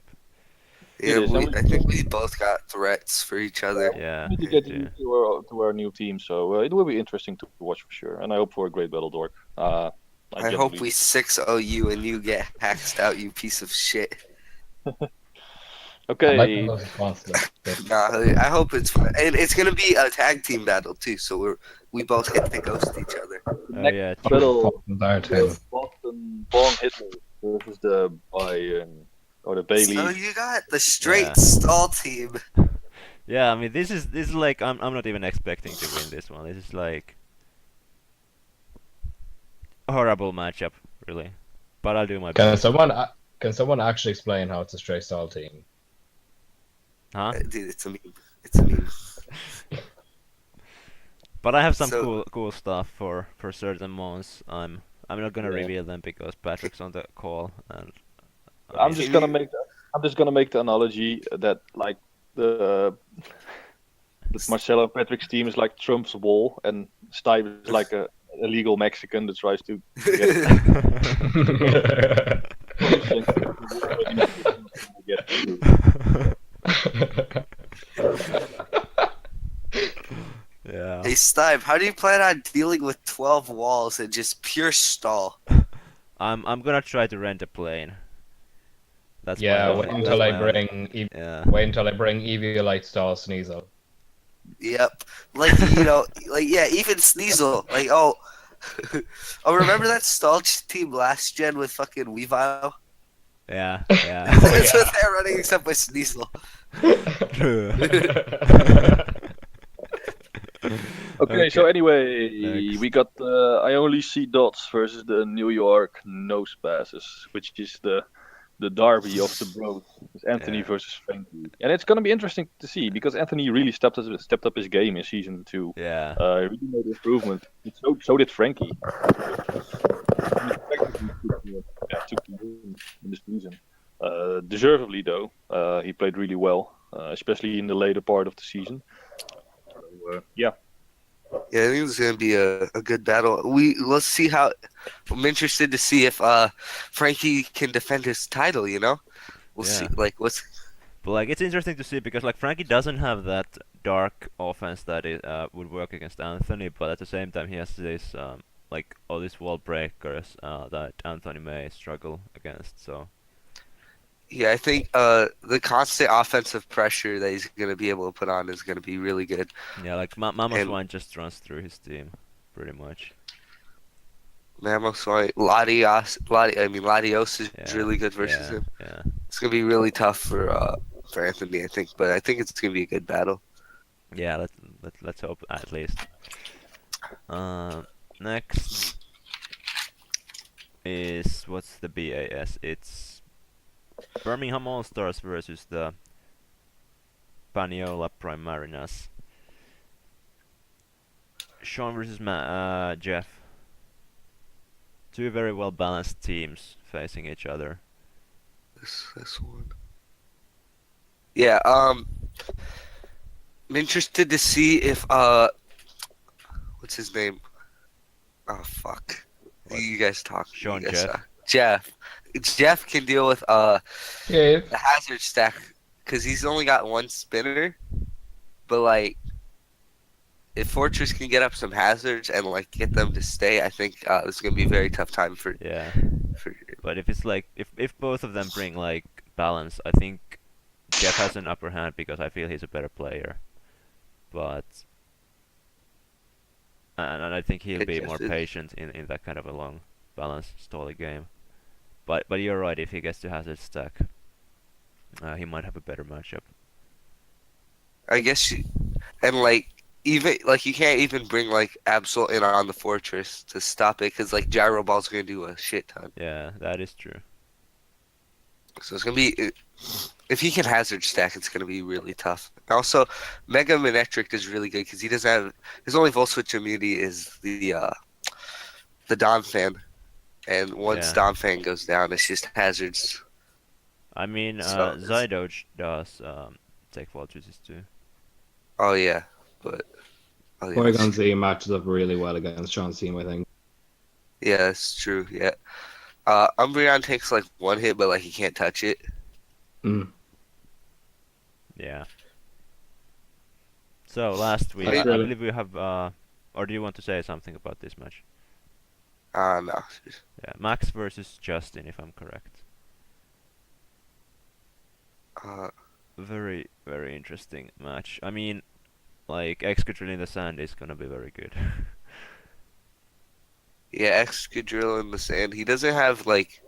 Speaker 4: Yeah,
Speaker 3: is, and
Speaker 4: I think we both got threats for each other.
Speaker 1: Yeah.
Speaker 3: we need to
Speaker 1: me
Speaker 3: get
Speaker 1: too.
Speaker 3: used to our new team. So it will be interesting to watch for sure. And I hope for a great battle, Dork.
Speaker 4: I hope
Speaker 3: genuinely-
Speaker 4: we 6-0 you and you get hacked out, you piece of shit.
Speaker 3: Okay.
Speaker 4: Nah, I hope it's fun. And it's gonna be a tag team battle too, so we both get to ghost each other.
Speaker 1: Oh
Speaker 3: Next
Speaker 1: yeah.
Speaker 3: battle.
Speaker 5: Dartail.
Speaker 3: Boston Bong Hitler versus the Bayern or the Bailey.
Speaker 4: So you got the straight
Speaker 1: Yeah.
Speaker 4: stall team.
Speaker 1: Yeah. I mean, this is like I'm not even expecting to win this one. This is like a horrible matchup, really. But I'll do my
Speaker 5: Can
Speaker 1: best.
Speaker 5: someone actually explain how it's a straight stall team?
Speaker 1: Huh?
Speaker 4: Dude, it's a meme. It's a meme.
Speaker 1: But I have some
Speaker 4: So-
Speaker 1: cool stuff for certain months. I'm not gonna
Speaker 3: Yeah.
Speaker 1: reveal them because Patrick's on the call, and
Speaker 3: I'm just gonna make the analogy that like the Marcello and Patrick's team is like Trump's wall, and Stipe is like a illegal Mexican that tries to get
Speaker 1: yeah.
Speaker 4: Hey, Stipe, how do you plan on dealing with 12 walls and just pure stall?
Speaker 1: I'm gonna try to rent a plane. That's my
Speaker 5: Yeah,
Speaker 1: only-
Speaker 5: wait
Speaker 1: that's
Speaker 5: until I
Speaker 1: my only-
Speaker 5: bring
Speaker 1: Yeah.
Speaker 5: Eviolite stall Sneasel.
Speaker 4: Yep. Like, like, yeah, even Sneasel. Like, oh, Oh, remember that Stalch team last gen with fucking Weavile?
Speaker 1: Yeah, yeah.
Speaker 4: That's what they're running except with Sneasel.
Speaker 1: True.
Speaker 3: Okay, so anyway,
Speaker 1: Next.
Speaker 3: we got I Only See Dots versus the New York Nose Passes, which is the derby of the bros. It's Anthony
Speaker 1: Yeah.
Speaker 3: versus Frankie, and it's gonna be interesting to see because Anthony really stepped up his game in season 2.
Speaker 1: Yeah.
Speaker 3: He really made improvement. And so did Frankie. Unexpectedly took the win in the season. Deservedly though, he played really well, especially in the later part of the season. So, yeah.
Speaker 4: Yeah, I think it's gonna be a good battle. Let's see how. I'm interested to see if Frankie can defend his title. You know, we'll see.
Speaker 1: Yeah.
Speaker 4: Like what's
Speaker 1: But like it's interesting to see because like Frankie doesn't have that dark offense that it would work against Anthony, but at the same time he has this like all these wall breakers that Anthony may struggle against. So
Speaker 4: Yeah, I think the constant offensive pressure that he's gonna be able to put on is gonna be really good.
Speaker 1: yeah, like Mama's
Speaker 4: And
Speaker 1: Wine just runs through his team, pretty much.
Speaker 4: Mamos, Latios is
Speaker 1: Yeah.
Speaker 4: really good versus
Speaker 1: Yeah.
Speaker 4: him.
Speaker 1: Yeah.
Speaker 4: It's gonna be really tough for Anthony, I think, but I think it's gonna be a good battle.
Speaker 1: Yeah. Let's hope at least. Next is what's the BAS? It's Birmingham All Stars versus the Paniola Primarinas. Sean versus Jeff. Two very well balanced teams facing each other.
Speaker 4: This one. Yeah, I'm interested to see if what's his name? Oh fuck.
Speaker 1: What?
Speaker 4: You guys talk.
Speaker 1: Sean
Speaker 4: you guys
Speaker 1: Jeff?
Speaker 4: talk. Jeff can deal with
Speaker 5: Yeah.
Speaker 4: the hazard stack because he's only got one spinner, but like if Fortress can get up some hazards and like get them to stay, I think it's gonna be a very tough time for.
Speaker 1: Yeah.
Speaker 4: for
Speaker 1: But if it's like if both of them bring like balance, I think Jeff has an upper hand because I feel he's a better player. But and I think he'll be
Speaker 4: Jeff
Speaker 1: more
Speaker 4: is.
Speaker 1: patient in that kind of a long balance stally game. But you're right, if he gets to hazard stack, he might have a better matchup.
Speaker 4: I guess and like even like you can't even bring like Absol in on the Fortress to stop it because like Gyro Ball's gonna do a shit ton.
Speaker 1: Yeah, that is true.
Speaker 4: So it's gonna be if he can hazard stack, it's gonna be really tough. Also, Mega Manetric is really good because he doesn't have his only Volt Switch immunity is the Dom Fan, and once
Speaker 1: Yeah.
Speaker 4: Dom Fan goes down, it's just hazards.
Speaker 1: I mean,
Speaker 4: So it's-
Speaker 1: Zydoge does take fortresses too.
Speaker 4: Oh yeah, but oh, yeah,
Speaker 5: Porygon Z matches up really well against Sean's team, I think.
Speaker 4: yeah, that's true. Yeah, Umbreon takes like one hit, but like he can't touch it.
Speaker 5: Mm.
Speaker 1: Yeah. So last week,
Speaker 5: That's
Speaker 1: I
Speaker 5: really-
Speaker 1: believe we have. Or do you want to say something about this match?
Speaker 4: No.
Speaker 1: Yeah, Max versus Justin, if I'm correct. Very, very interesting match. I mean, like Excadrill in the sand is gonna be very good.
Speaker 4: Yeah, Excadrill in the sand. He doesn't have like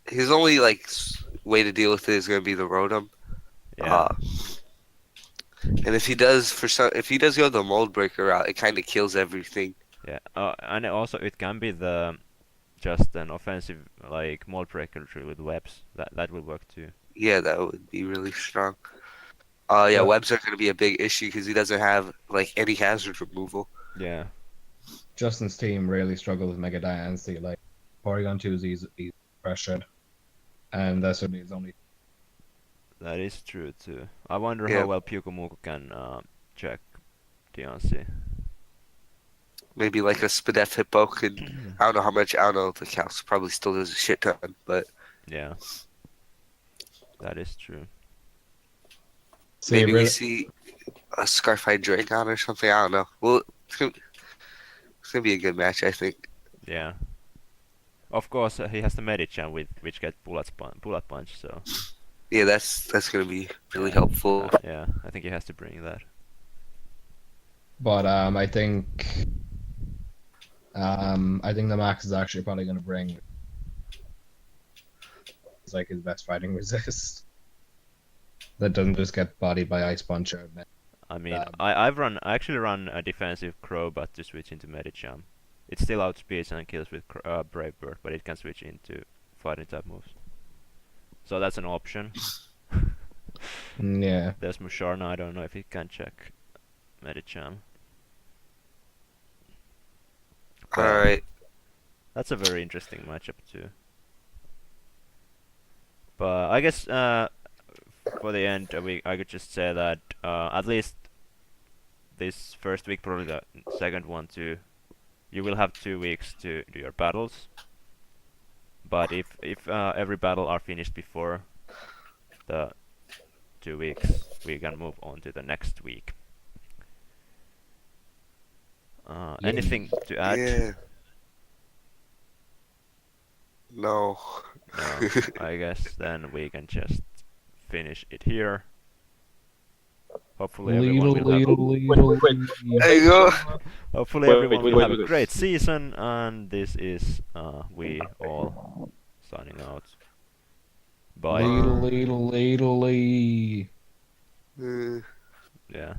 Speaker 4: his only like way to deal with it is gonna be the Rotom.
Speaker 1: Yeah.
Speaker 4: And if he does go the mold breaker route, it kind of kills everything.
Speaker 1: Yeah. And also it can be the just an offensive like mold breaker tree with webs. That will work too.
Speaker 4: Yeah, that would be really strong. Yeah,
Speaker 5: Yeah.
Speaker 4: webs are going to be a big issue because he doesn't have like any hazard removal.
Speaker 1: Yeah.
Speaker 5: Justin's team really struggled with Mega Diancie. Like Porygon 2 is easy pressured, and that's only his only.
Speaker 1: That is true too. I wonder
Speaker 4: Yeah.
Speaker 1: how well Pyukumuku can check Diancie.
Speaker 4: Maybe like a Spadef Hippo could. I don't know how much. I don't know if the counts probably still does a shit ton, but
Speaker 1: Yeah. That is true.
Speaker 5: So
Speaker 4: maybe
Speaker 5: really,
Speaker 4: we see a Scarfied Dragon or something. I don't know. Well, it's gonna be a good match, I think.
Speaker 1: Yeah. Of course, he has the Medichan with which get bullet punch. So
Speaker 4: Yeah, that's gonna be really
Speaker 1: Yeah.
Speaker 4: helpful.
Speaker 1: yeah, I think he has to bring that.
Speaker 5: but I think I think the max is actually probably going to bring. It's like his best fighting resist. That doesn't just get bodied by Ice Punch or
Speaker 1: I mean, I actually run a defensive Crobat to switch into Medicham. It still outspeeds and kills with Brave Bird, but it can switch into fighting type moves. So that's an option.
Speaker 5: Yeah.
Speaker 1: There's Musharna, I don't know if he can check Medicham.
Speaker 4: Alright.
Speaker 1: That's a very interesting matchup too. But I guess for the end, I could just say that at least this first week, probably the second one too, you will have 2 weeks to do your battles. But if every battle are finished before the 2 weeks, we can move on to the next week. Anything to add?
Speaker 4: Yeah. No.
Speaker 1: No, I guess then we can just finish it here. Hopefully everyone will have
Speaker 4: There you go.
Speaker 1: hopefully everyone will have a great season, and this is we all signing out. Bye.
Speaker 5: Ladle.
Speaker 4: Uh,
Speaker 1: Yeah.